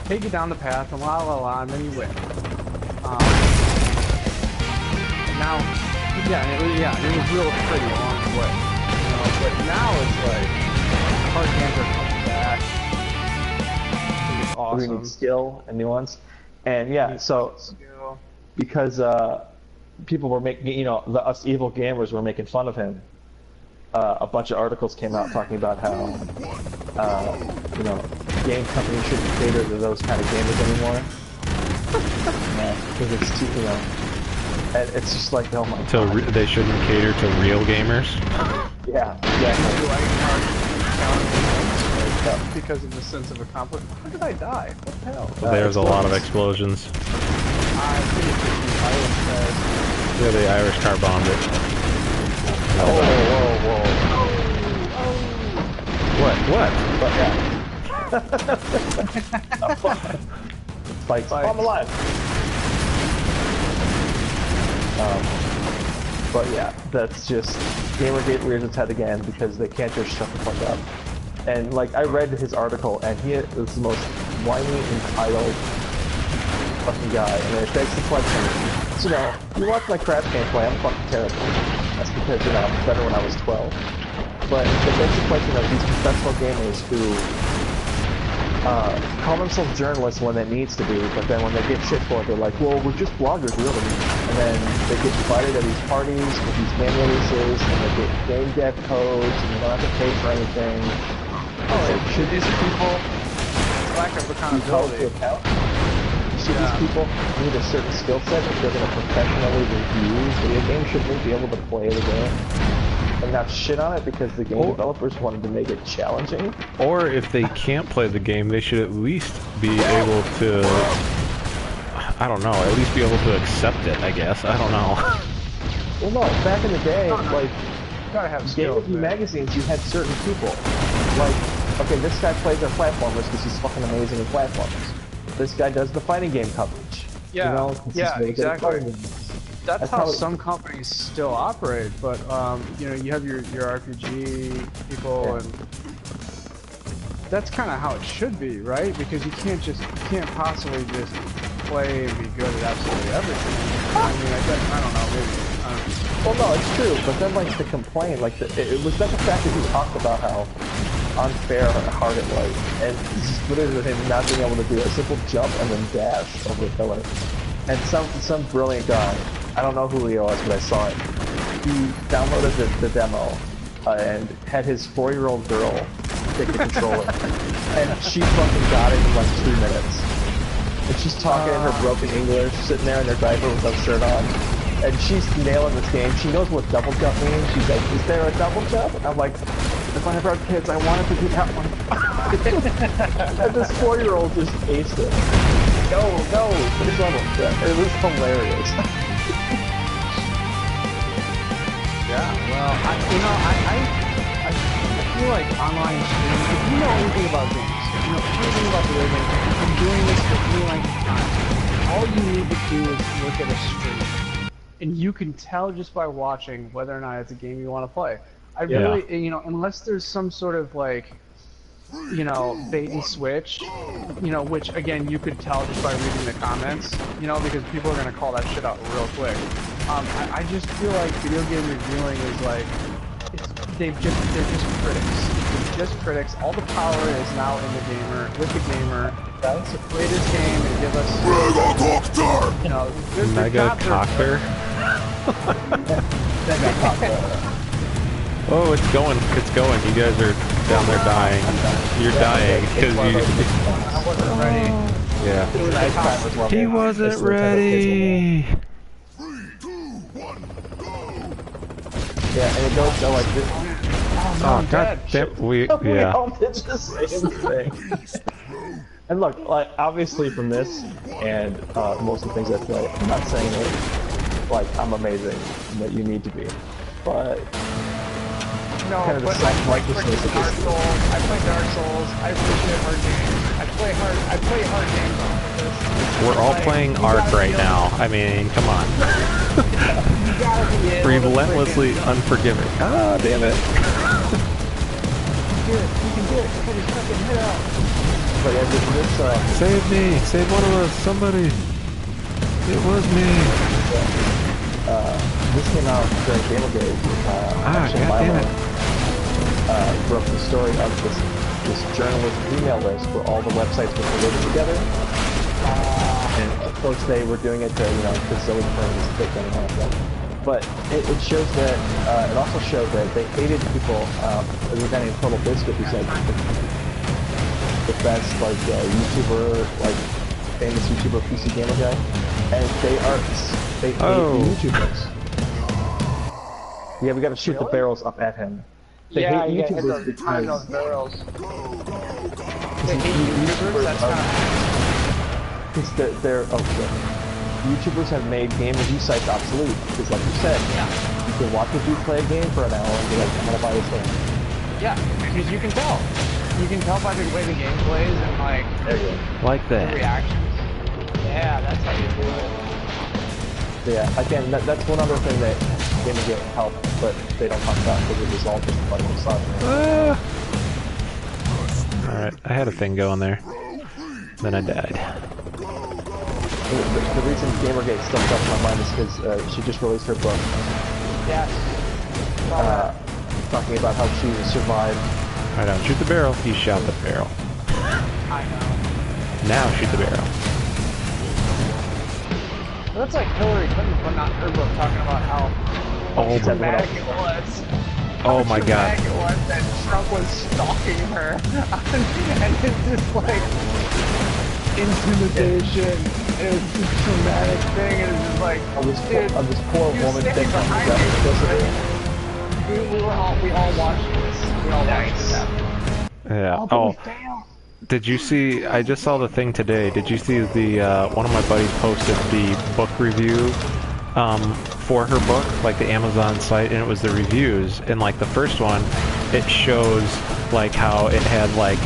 Take you down the path and la la la, and then you win. Now, it was real pretty along the way. You know, but now it's like hard games are coming back. I think it's awesome. We need skill and nuance, and because people were making, you know, us evil gamers were making fun of him. A bunch of articles came out talking about how, you know, game companies shouldn't cater to those kind of gamers anymore. Because it's too, you know, and it's just like, oh my god. They shouldn't cater to real gamers. Yeah, exactly. because of the sense of accomplishment. How did I die? What the hell? There's a lot of explosions. I think it's just the Irish guys. Yeah, the Irish car bombed it. Whoa. What? But yeah. Oh, fuck. Spikes. Oh, I'm alive. But yeah, that's just Gamergate rears its head again because they can't just shut the fuck up. And like I read his article, and he is the most whiny, entitled fucking guy. And it begs the question. So, you know, you watch my Crash gameplay, I'm fucking terrible. That's because, you know, I'm better when I was 12. But it begs the question of these professional gamers who call themselves journalists when it needs to be, but then when they get shit for it, they're like, well, we're just bloggers, really. And then they get invited at these parties with these game releases, and they get game dev codes, and they don't have to pay for anything. Should these people lack of accountability? Should these people need a certain skill set if they're going to professionally review video games? Should they be able to play the game and not shit on it because the game developers wanted to make it challenging? Or if they can't play the game, they should at least be able to, I don't know, at least be able to accept it, I guess. I don't know. Well, no, back in the day, like, Gotta have game skills, review man. magazines, you had certain people. Like, okay, this guy plays our platformers because he's fucking amazing at platformers. This guy does the fighting game coverage. Yeah, you know, 'cause he's yeah, really good at exactly. fighting games. That's how how it- some companies still operate, but you know, you have your RPG people, Yeah. and that's kind of how it should be, right? Because you can't possibly just play and be good at absolutely everything. I mean, I don't know, maybe. Well, no, it's true, but then, like, the complaint, like, it was not the fact that he talked about how unfair and hard it was, and this is literally him not being able to do a simple jump and then dash over a pillar. And some brilliant guy, I don't know who he was, but I saw it. He downloaded the demo and had his 4-year-old girl take the controller, and she fucking got it in like 2 minutes. And she's talking in her broken English, sitting there in her diaper with no shirt on. And she's nailing this game. She knows what double jump means. She's like, is there a double jump? And I'm like, if I ever had kids, I wanted to do that one. And this 4-year-old just aced it. Go, finish level. Yeah, it was hilarious. Yeah, well, I feel like online streaming, if you know anything about games, if you know anything about the way games, you've been doing this for any length of time, all you need to do is look at a stream. And you can tell just by watching whether or not it's a game you want to play. I really, you know, unless there's some sort of like, you know, bait and switch, you know, which again you could tell just by reading the comments, you know, because people are gonna call that shit out real quick. I just feel like video game reviewing is like, they're just critics. They're just critics. All the power is now in the gamer, with the gamer. To play this game and give us, you know, Mega cocker. Oh, it's going. You guys are down there dying. You're dying because you. I wasn't ready. Yeah. He wasn't ready. Yeah, and it goes to like this. Oh god damn, We all did the same thing. And look, like, obviously from this and most of the things I play, I'm not saying that, like, I'm amazing and that you need to be, but No, kind of the but I play self-righteousness of Dark this. Souls. I play Dark Souls. I appreciate hard games. I play hard games on this. We're all playing Ark right now. I mean, come on. You gotta be able Relentlessly unforgiving. Ah, damn it. You can do it. Put his fucking head out. But yeah, this Save me! Save one of us! Somebody! It was me! this came out during Gamergate. Actually, goddammit. Broke the story of this journalist email list where all the websites were related together. And of course they were doing it to, you know, to silly firms to take money out of them. But it shows that, it also showed that they hated people. There's a guy named Total Biscuit who's like the best, like, YouTuber, like, famous YouTuber, PC gamer guy. And they hate YouTubers. Yeah, we gotta shoot the barrels up at him. They yeah, hate you YouTubers hit those, because those barrels. They hate YouTubers. That's kind of. because they're okay. YouTubers have made game review sites obsolete because, like you said, you can watch a dude play a game for an hour and be like, I'm gonna buy this game. Yeah, because you can tell. You can tell by the way the game plays and like There you go. Like the that. reactions. Yeah, that's how you do it. Yeah, again, that's one other thing that didn't get help, but they don't talk about because it resulted in fucking suck. Alright, I had a thing going there. Then I died. The reason Gamergate still stuck in my mind is because she just released her book. Yes. Talking about how she survived. Alright, now shoot the barrel. He shot the barrel. I know. Now shoot the barrel. That's like Hillary Clinton putting out her book talking about how dramatic it was. Oh my god. It was that Trump was stalking her. And it's just like intimidation. It was this traumatic thing, and it's just like Of this poor woman standing thinking behind that we all watched this. We all watched this happen. Yeah. But we Oh, failed. did you see? I just saw the thing today. Did you see the one of my buddies posted the book review for her book, like the Amazon site, and it was the reviews. And like the first one, it shows like how it had like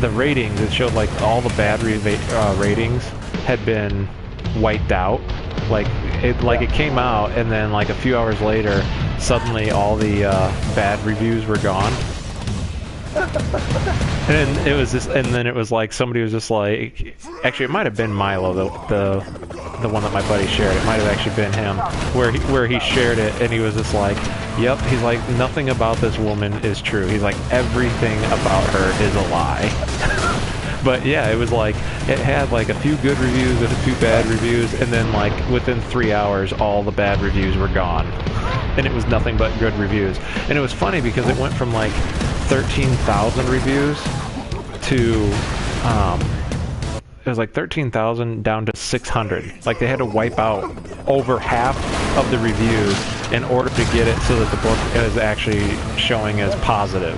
the ratings. It showed like all the bad ratings had been wiped out. Like it came out, and then like a few hours later, suddenly all the bad reviews were gone. And it was just, and then it was like somebody was just like, actually it might have been Milo, the one that my buddy shared. It might have actually been him, where he shared it, and he was just like, yep. He's like, nothing about this woman is true. He's like, everything about her is a lie. But yeah, it was like, it had like a few good reviews and a few bad reviews, and then like within 3 hours, all the bad reviews were gone. And it was nothing but good reviews. And it was funny because it went from like 13,000 reviews to, it was like 13,000 down to 600. Like they had to wipe out over half of the reviews in order to get it so that the book is actually showing as positive.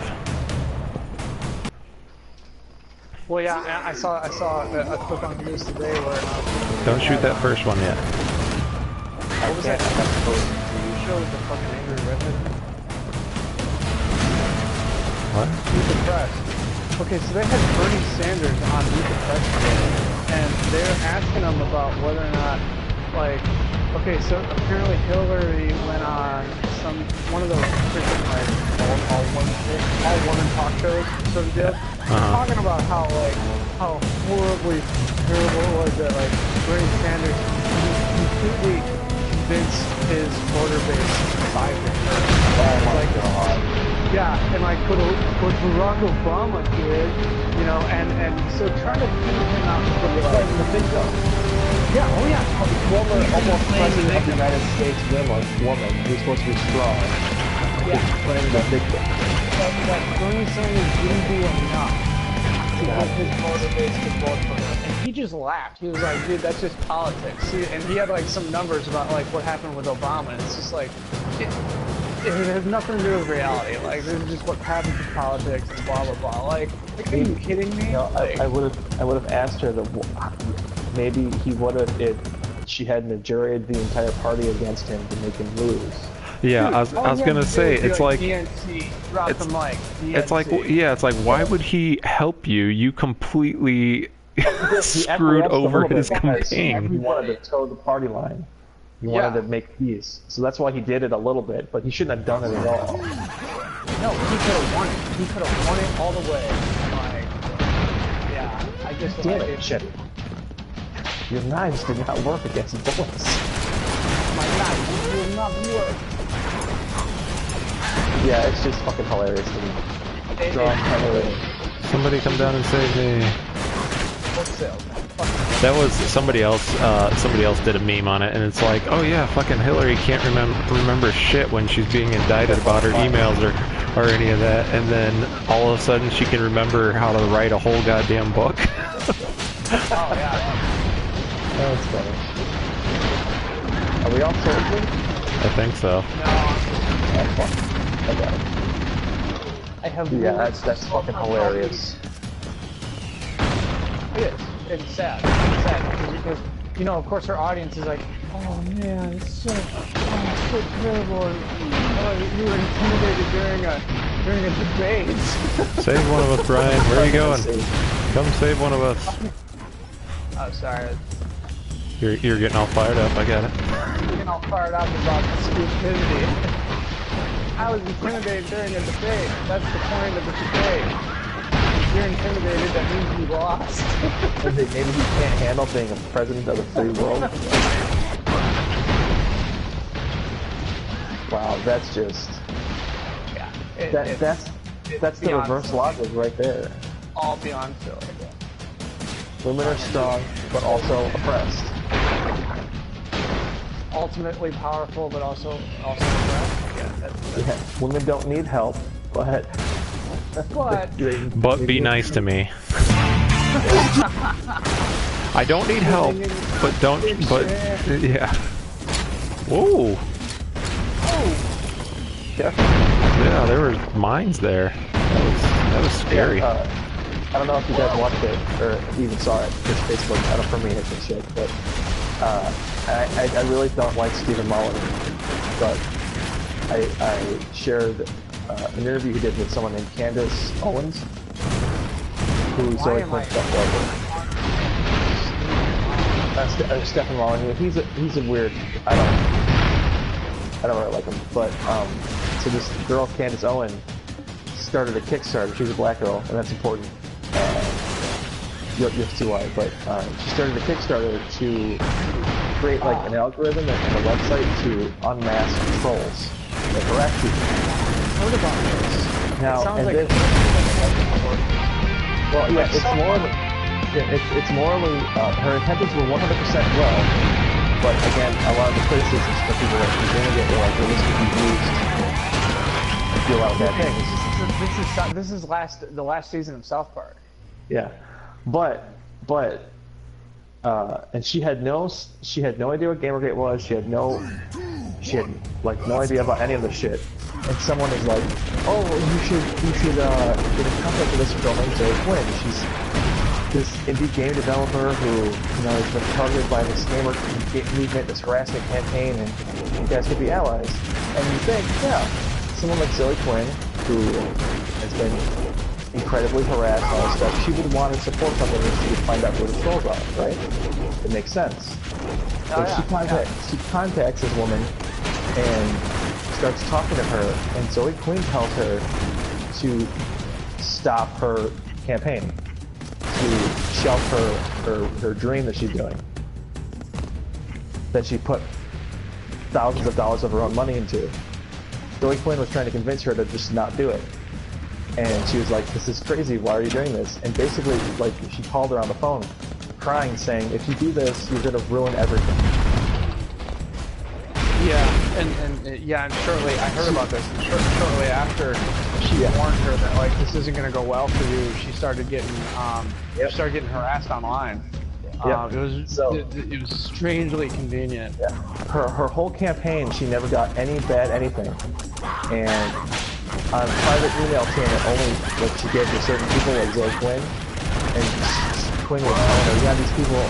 Well, yeah, I saw a clip on news today where. Don't shoot that first one yet. What was that TV show with the fucking angry redhead? What? Meet the Press. Okay, so they had Bernie Sanders on Meet the Press today, and they're asking him about whether or not, like, okay, so apparently Hillary went on one of those freaking like all woman talk shows sort of deal, talking about how horribly terrible it was that like Bernie Sanders completely convinced his voter base to side with her. Oh my god. Yeah, and like what Barack Obama did, you know, and so trying to keep him out from the victim. Yeah, oh yeah. Former almost president of the United States woman who's supposed to be strong. Yeah. Is playing the victim. But Bernie Sanders didn't do enough to get his voter base to vote for her. And he just laughed. He was like, dude, that's just politics. See, and he had like some numbers about like what happened with Obama. And it's just like, it has nothing to do with reality. Like, this is just what happens in politics and blah blah blah. Like are you kidding me? You know, I would have asked her that maybe he would have if she hadn't juryed the entire party against him to make him lose. Yeah, Dude, I was gonna say, it's like, DNC, drop the mic. it's like, yeah, it's like, why would he help you? You completely screwed over his campaign. He wanted to toe the party line. He wanted to make peace. So that's why he did it a little bit, but he shouldn't have done it at all. No, he could have won it. He could have won it all the way. Like, yeah, I just Damn it, shit. Your knives did not work against bullets. My God, you will not work. Yeah, it's just fucking hilarious to me. Drawing heavily. Somebody come down and save me. Wholesale. That was somebody else. Somebody else did a meme on it, and it's like, oh yeah, fucking Hillary can't remember shit when she's being indicted about her emails or any of that, and then all of a sudden she can remember how to write a whole goddamn book. Oh yeah. That's funny. Are we all soldiers? I think so. No. That's fun. Okay. I have. Yeah, that's fucking hilarious. It is. It's sad. It's sad because you know, of course, her audience is like, oh man, it's so terrible. You were intimidated during a debate. Save one of us, Brian. Where are you going? Come save one of us. Oh, sorry. You're getting all fired up. I got it. I'm getting all fired up about the stupidity. I was intimidated during a debate. That's the point of the debate. If you're intimidated, that means you lost. Maybe he can't handle being a president of the free world. Wow, that's just... Yeah. That's the reverse logic right there. All beyond silly. Women are strong, but also oppressed. Ultimately powerful, but also oppressed. Yeah, that's Women don't need help, but... But be nice to me. I don't need help, but don't. But yeah. Whoa. Yeah, there were mines there. That was scary. I don't know if you guys watched it or even saw it because Facebook. I don't for me it's a shit, but I really don't like Stephen Mullen, but I shared an interview he did with someone named Candace Owens, who's Zoe Quinn stuff over. Stephen Mullen, he's a weird. I don't really like him, but so this girl Candace Owen started a Kickstarter. She's a black girl, and that's important. You'll see why, but she started a Kickstarter to create like an algorithm and a website to unmask trolls that harass people. Heard about this. Now, sounds like well, yeah, it's morally, her intentions were 100% well, but again, a lot of the criticisms from people that she's doing it were like, well, this could be used to do a lot of bad things. This is the last season of South Park. Yeah, but and she had no idea what Gamergate was. She had like no idea about any of the shit. And someone is like, oh, you should get in contact with this girl named Zoe Quinn. She's this indie game developer who, has been targeted by this gamer movement, this harassment campaign, and you guys could be allies. And you think, yeah, someone like Zoe Quinn, who has been incredibly harassed and all this stuff, she would want to support something if she could find out who the trolls are, right? It makes sense. So she contacts this woman and starts talking to her, and Zoe Quinn tells her to stop her campaign, to shelf her dream that she's doing, that she put thousands of dollars of her own money into. Zoe Quinn was trying to convince her to just not do it, and she was like, this is crazy, why are you doing this? And basically, like, she called her on the phone, crying, saying, if you do this, you're going to ruin everything. Yeah, and shortly, I heard about this, and shortly after she warned her that, like, this isn't going to go well for you, she started getting, harassed online. It was strangely convenient. Yeah. Her whole campaign, she never got any bad anything. And on private email chain, it only, like, she gave to certain people, like Zoe Quinn, and Quinn was telling her, yeah, these people,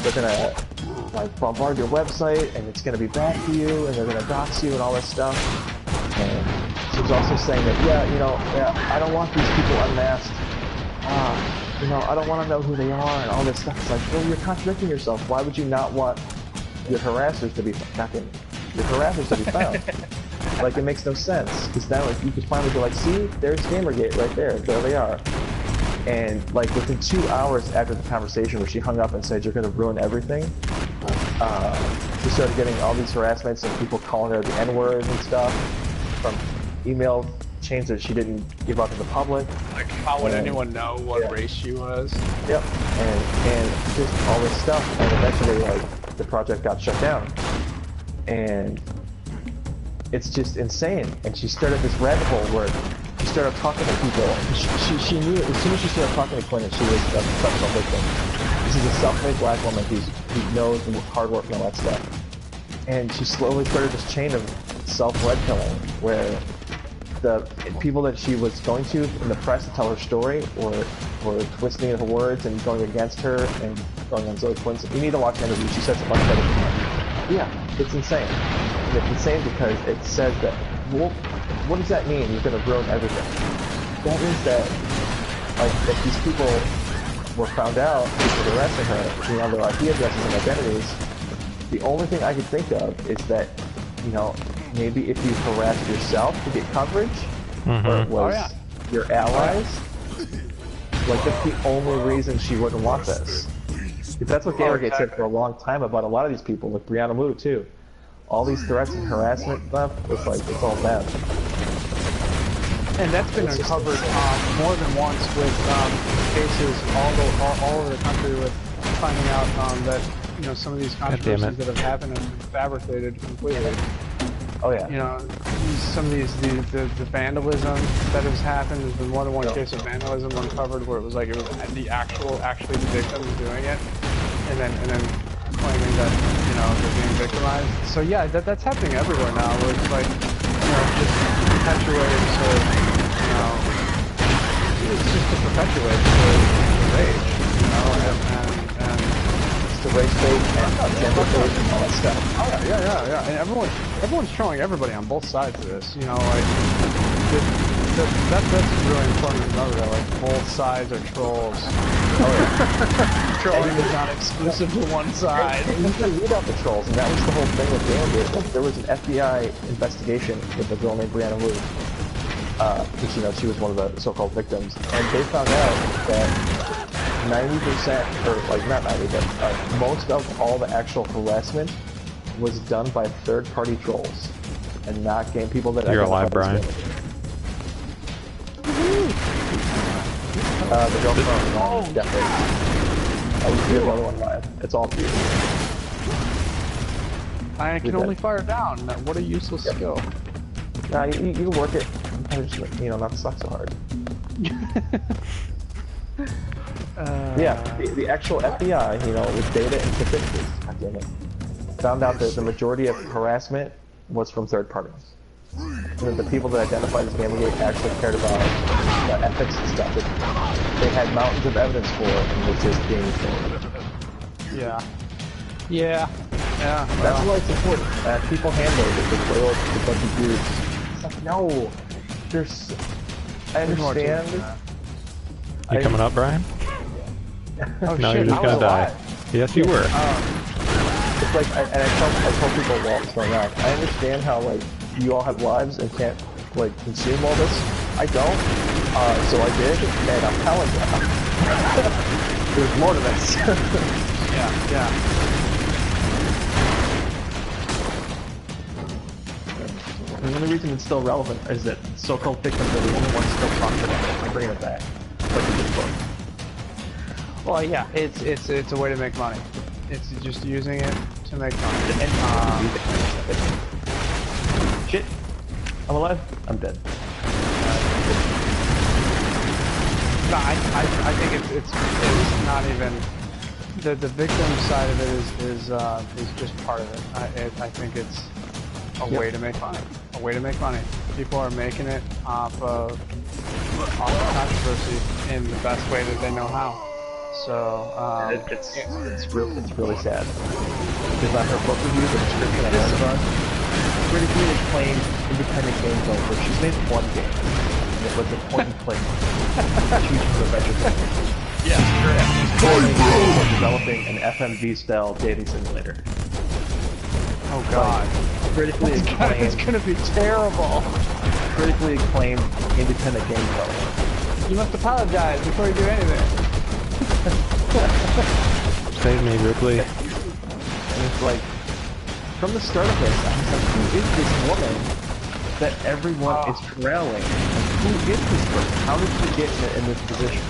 they're going to, like, bombard your website, and it's going to be bad for you, and they're going to dox you and all this stuff. And she was also saying that, I don't want these people unmasked. I don't want to know who they are and all this stuff. It's like, well, you're contradicting yourself. Why would you not want your harassers to be found? Like, it makes no sense. Because now, like, you could finally go, like, see, there's Gamergate right there. There they are. And, like, within 2 hours after the conversation where she hung up and said, you're going to ruin everything, she started getting all these harassments and people calling her the N-word and stuff from email chains that she didn't give out to the public. Like, how would anyone know what race she was? Yep. And just all this stuff. And eventually, like, the project got shut down. And it's just insane. And she started this rabbit hole where she started talking to people. She knew as soon as she started talking to Quinn, she was a professional victim. This is a self-made black woman who knows hard work and all that stuff. And she slowly started this chain of self-red pilling where the people that she was going to in the press to tell her story, or twisting her words and going against her and going on Zoe Quinn's. You need to watch the interview. She says it much better than that. Yeah, it's insane. And it's insane because it says that, well, what does that mean? You're going to ruin everything. That means that, like, if these people were found out, people harassing her, you know, their IP addresses and identities, the only thing I could think of is that, you know, maybe if you harassed yourself to get coverage, or it was your allies, like that's the only reason she wouldn't want this. If that's what Gamergate said for a long time about a lot of these people, like Brianna Wu too. All these threats and harassment stuff, it's like, it's all bad. And that's been uncovered more than once with cases all over the country with finding out that, you know, some of these controversies that have happened have been fabricated completely. Oh yeah. You know, some of these the vandalism that has happened. There's been more than one case of vandalism uncovered where it was like it was actually the victims doing it, and then claiming that, you know, they're being victimized. So yeah, that's happening everywhere now. Where it's like, you know, just perpetuating sort of, you know, it's just to perpetuate the rage, you know, and the race bait and gender bait and all that stuff. Oh yeah, and everyone's trolling everybody on both sides of this. You know, like that's really important to remember. That like both sides are trolls. Oh yeah, trolling is not exclusive to one side. And you can read out the trolls, and that was the whole thing with Gamergate. Like, there was an FBI investigation with a girl named Brianna Wu, which, you know, she was one of the so-called victims, and they found out that 90%, or like not 90, but most of all the actual harassment was done by third-party trolls, and not game people that. You're alive, Brian. The girl from definitely. I was the other one live. It's all for you. I can only fire down. What a useless skill. Nah, you work it. Just, you know, not to suck so hard. Yeah, the actual FBI, you know, with data and statistics, God damn it, found out that the majority of harassment was from third parties. And the people that identified as Gamergate actually cared about ethics and stuff that they had mountains of evidence for, and was just being ignored. Yeah. That's why it's important. People handle it. The bunch of dudes. It's like, no, there's. I understand. You coming up, Brian? Oh, no, shit, you're just gonna die. Yes, you were. It's like, I tell people while it's going on, I understand how, like, you all have lives and can't, like, consume all this. I don't. So I did, and I'm telling you. There's more to this. Yeah. The only reason it's still relevant is that so-called victims are the only ones still talking about it. I'm bringing it back. Like in this book. Well, yeah, it's a way to make money. It's just using it to make money. Shit. I'm alive. I'm dead. No, I think it's not even the victim side of it is just part of it. I think it's a way to make money. A way to make money. People are making it off of controversy in the best way that they know how. So it's really sad. Because on her book review, the description on Amazon, critically acclaimed independent game developer. She's made one game, and it was a point and click. Choose from adventure game. yeah, correct. She's developing an FMV style dating simulator. Oh god. Critically acclaimed. It's gonna be terrible. Critically acclaimed independent game developer. You must apologize before you do anything. Save me, Ripley. And it's like, from the start of this, I was like, who is this woman that everyone is trailing? Like, who is this person? How did she get in this position?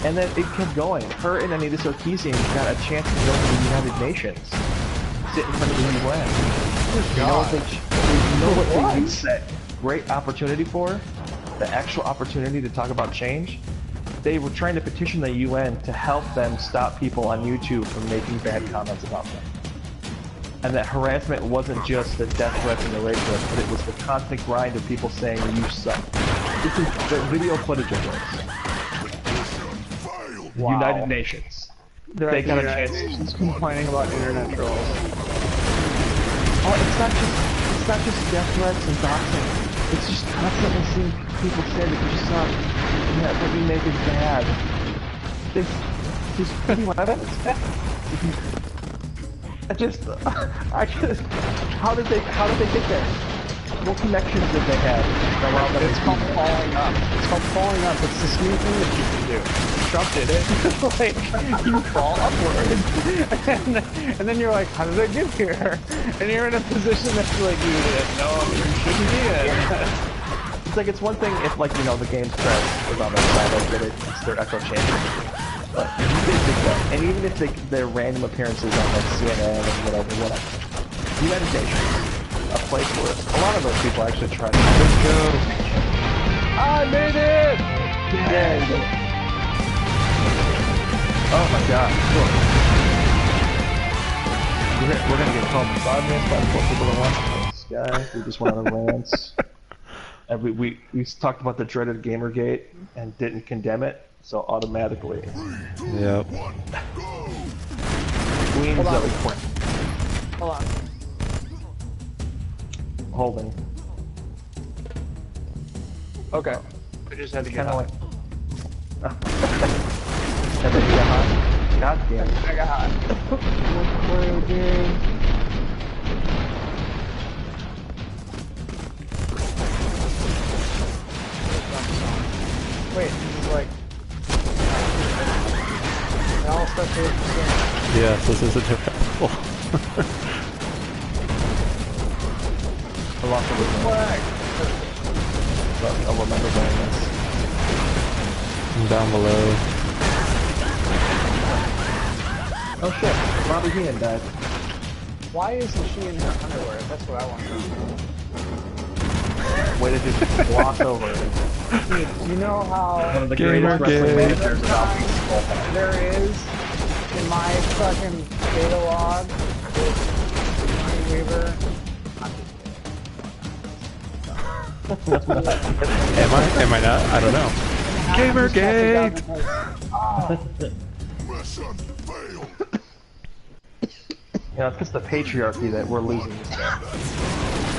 And then it kept going. Her and Anita Sarkeesian got a chance to go to the United Nations. Sit in front of the UN. You know what they used that great opportunity for? The actual opportunity to talk about change? They were trying to petition the UN to help them stop people on YouTube from making bad comments about them. And that harassment wasn't just the death threats and the rape threats, but it was the constant grind of people saying you suck. This is the video footage of this. Wow. United Nations. They got a chance. He's complaining about internet trolls. Oh, it's not just death threats and doxing. It's just constantly seeing people say that you suck. And that what you make is bad. There's pretty evidence. I just, how did they get there? What connections did they have? It's called falling up. It's called falling up. It's this new thing that you can do. Trump did it. Like, you fall upwards. And then you're like, how did I get here? And you're in a position that's like, you didn't know you shouldn't be in. It's like, it's one thing if, like, you know, the game's press is on their side, I get it, it's their echo chamber. But and even if they're random appearances on like CNN and whatever. United Nations, a place where a lot of those people actually try to. Let's go. I made it! Yeah. Oh my God. Cool. We're gonna get called broadcast by the poor people that watch this guy. We just went on rants. And we talked about the dreaded Gamergate and didn't condemn it. So automatically. Yep. Queen Zoe Quinn. Hold on. Holding. Okay. I just had to get hot. And then you got hot. God damn it. I got hot. Wait, this is like... All spectators. Yes, this is a different level. I lost the flag. But I'll remember playing this. Down below. Oh shit, Robbie Heehan died. Why isn't she in her underwear? That's what I want to know. Way to just gloss over it. Dude, you know how One of the greatest wrestling managers about there is in my fucking data log with Weaver. Am I not? I don't know. Gamergate! Yeah, it's just the patriarchy that we're losing this game.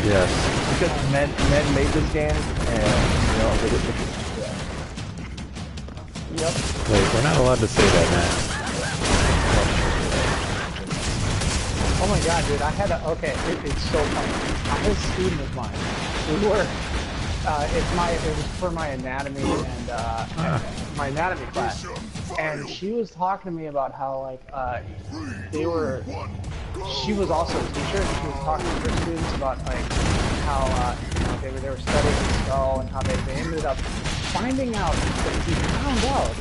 Yes. Because men made this game, and, you know, they didn't. Yep. Wait, we're not allowed to say that, Matt. Oh my god, dude, I had a, okay, it's so funny. I had a student of mine who worked, it was for my anatomy and, my anatomy class. And she was talking to me about how, like, she was also a teacher, and she was talking to her students about, like, how, you know, they were studying the skull and how they ended up finding out that he found out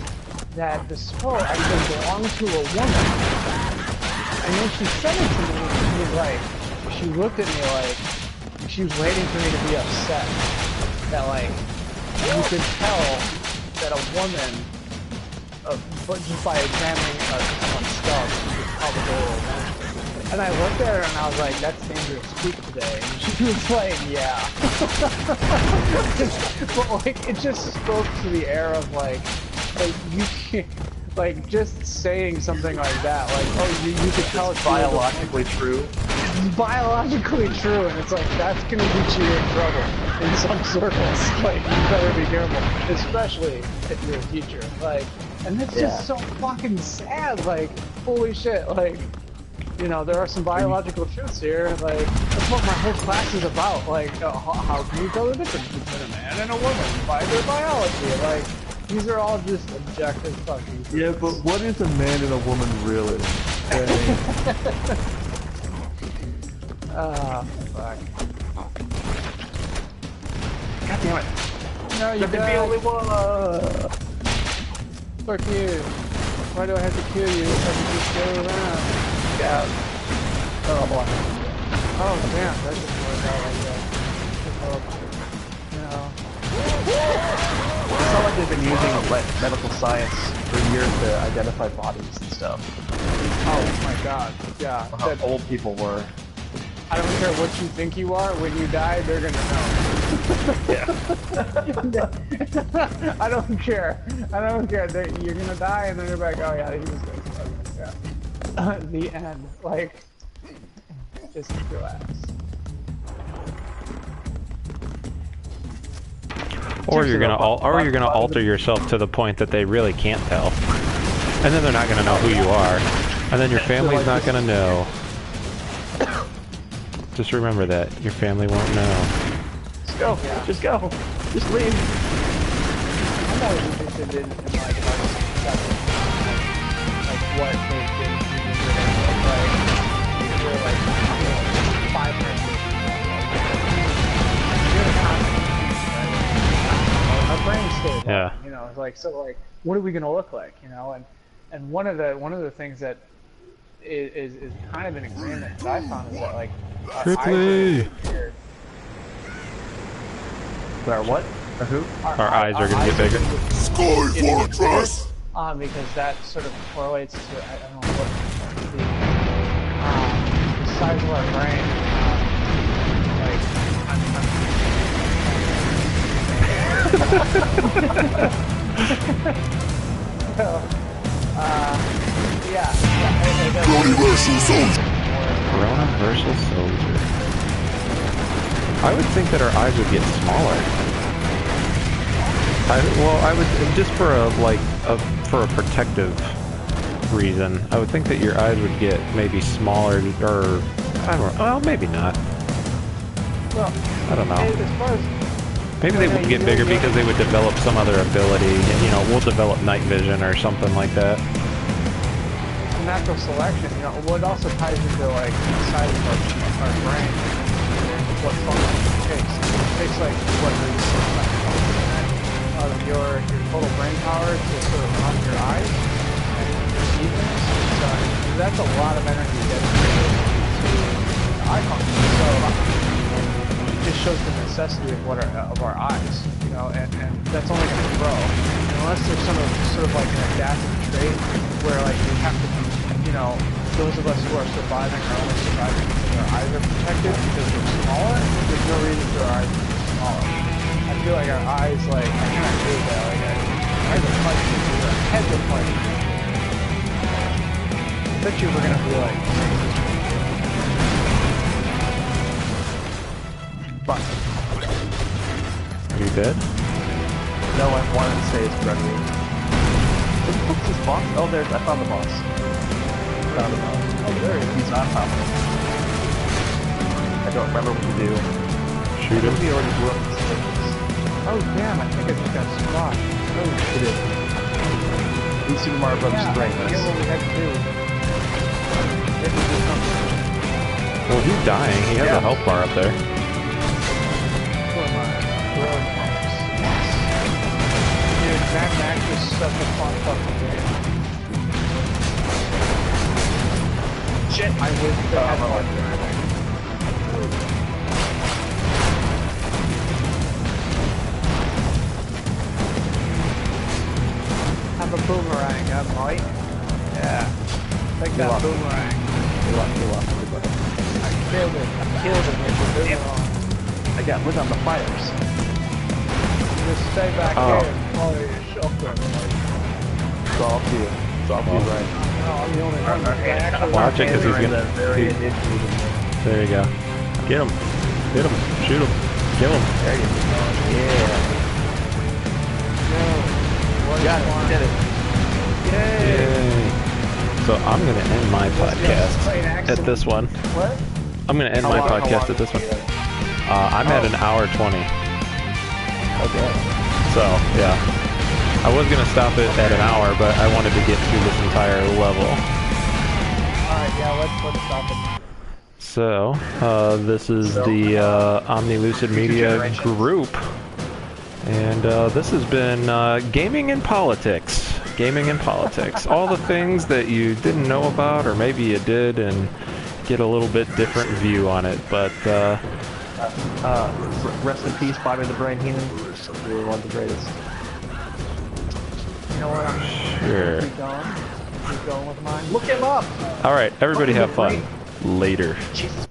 that the skull actually belonged to a woman. And then she said it to me, and she was like, she looked at me like, she was waiting for me to be upset. That, like, you could tell that a woman, but just by examining someone's skull, you could tell the door open. And I looked at her and I was like, that's dangerous speak today. And she was like, yeah. But, like, it just spoke to the air of, like you can't, like, just saying something like that, like, oh, you could tell it's biologically true. It's biologically true, and it's like, that's gonna get you in trouble in some circles. Like, you better be careful, especially if you're a teacher. Like, and it's just so fucking sad, like, holy shit, like, you know, there are some biological truths here, like, that's what my whole class is about, like, how can you tell the difference between a man and a woman by their biology, like, these are all just objective fucking truths. Yeah, but what is a man and a woman really? Ah, fuck. God damn it. No, you Let me be died. only one. Fuck you. Why do I have to kill you if I can just go around? Yeah. Oh boy. Oh damn, that didn't work out like that. No. It's not like they've been using medical science for years to identify bodies and stuff. Oh my god. Yeah. How old people were. I don't care what you think you are. When you die, they're gonna know. I don't care. I don't care. You're gonna die, and then you're like, oh yeah, he was good. Yeah. The end. Like, just relax. Or you're gonna alter yourself to the point that they really can't tell, and then they're not gonna know who you are, and then your family's not gonna know. Just remember that your family won't know. Just go. Yeah. Just go. Just leave. I'm always interested in like what those games like. You're like 500. Our brains stay. Yeah. You know, like so. Like, what are we gonna look like? You know, and one of the things that is kind of an agreement that I found is that like. Ripley. Our what? Or who? Our eyes are gonna get bigger. Sky Fortress! Because that sort of correlates to, I don't know what, the size of our brain. Universal Soldier! Universal Soldier. I would think that our eyes would get smaller. I would just for a protective reason. I would think that your eyes would get maybe smaller, or I don't know. Well, maybe not. Well, I don't know. as far as Maybe they would get bigger because they would develop some other ability. You know, we'll develop night vision or something like that. natural selection, you know, what also ties into like the size of our brain and what function it takes. It takes like what of your total brain power to sort of run your eyes and perceive things. So that's a lot of energy dedicated to eye function. So it just shows the necessity of our eyes, you know, and that's only going to grow unless there's some sort of like an adaptive trait where like we have to, you know, those of us who are surviving are only surviving because our eyes are protected because they're smaller. There's no reason for our eyes to be smaller. I feel like our eyes, like, I kind of hate that, like, our eyes are fighting, our heads are fighting. I bet you we're gonna be like, fuck. Are you dead? No, I wanted to say it's Gregory. What's this boss? Oh, there's, I found the boss. Found the boss. Oh, there he is. He's on top of it. I don't remember what to do. Shoot him. He already blew up the surface. Oh damn, I think I just got squashed. Oh, it is. These Super Mario Brothers Yeah, I strength. forget what we had to do. We had to do something. Well, he's dying. He has a health bar up there. For my BroForce. Yes. Dude, Mad Max is such a fun fucking game. Shit, I wish they had fun driving. Have a boomerang, Mike. Yeah. Take that boomerang. You lost everybody. I killed it. I killed it with the boomerang. I got lit on the fires. Just stay back here and follow your shotgun. It's all up to you. It's all up to you, right? No, I'm the only one that actually... Watch it, because he's gonna... There you go. Get him. Hit him. Shoot him. Kill him. There you go. Yeah. Got it. We did it. Yay. So I'm going to end my podcast at this one. What? I'm going to end my podcast at this one. I'm at an hour 20. Okay. So, yeah. I was going to stop it at an hour, but I wanted to get through this entire level. Alright, yeah, let's stop it. So, this is the Omni Lucid Media group. And this has been Gaming and Politics. Gaming and Politics. All the things that you didn't know about, or maybe you did, and get a little bit different view on it. But, rest in peace, Bobby the Brain Heenan. Really one of the greatest. You know what? Sure. Keep going with mine. Look him up! Alright, everybody have fun. Later. Jesus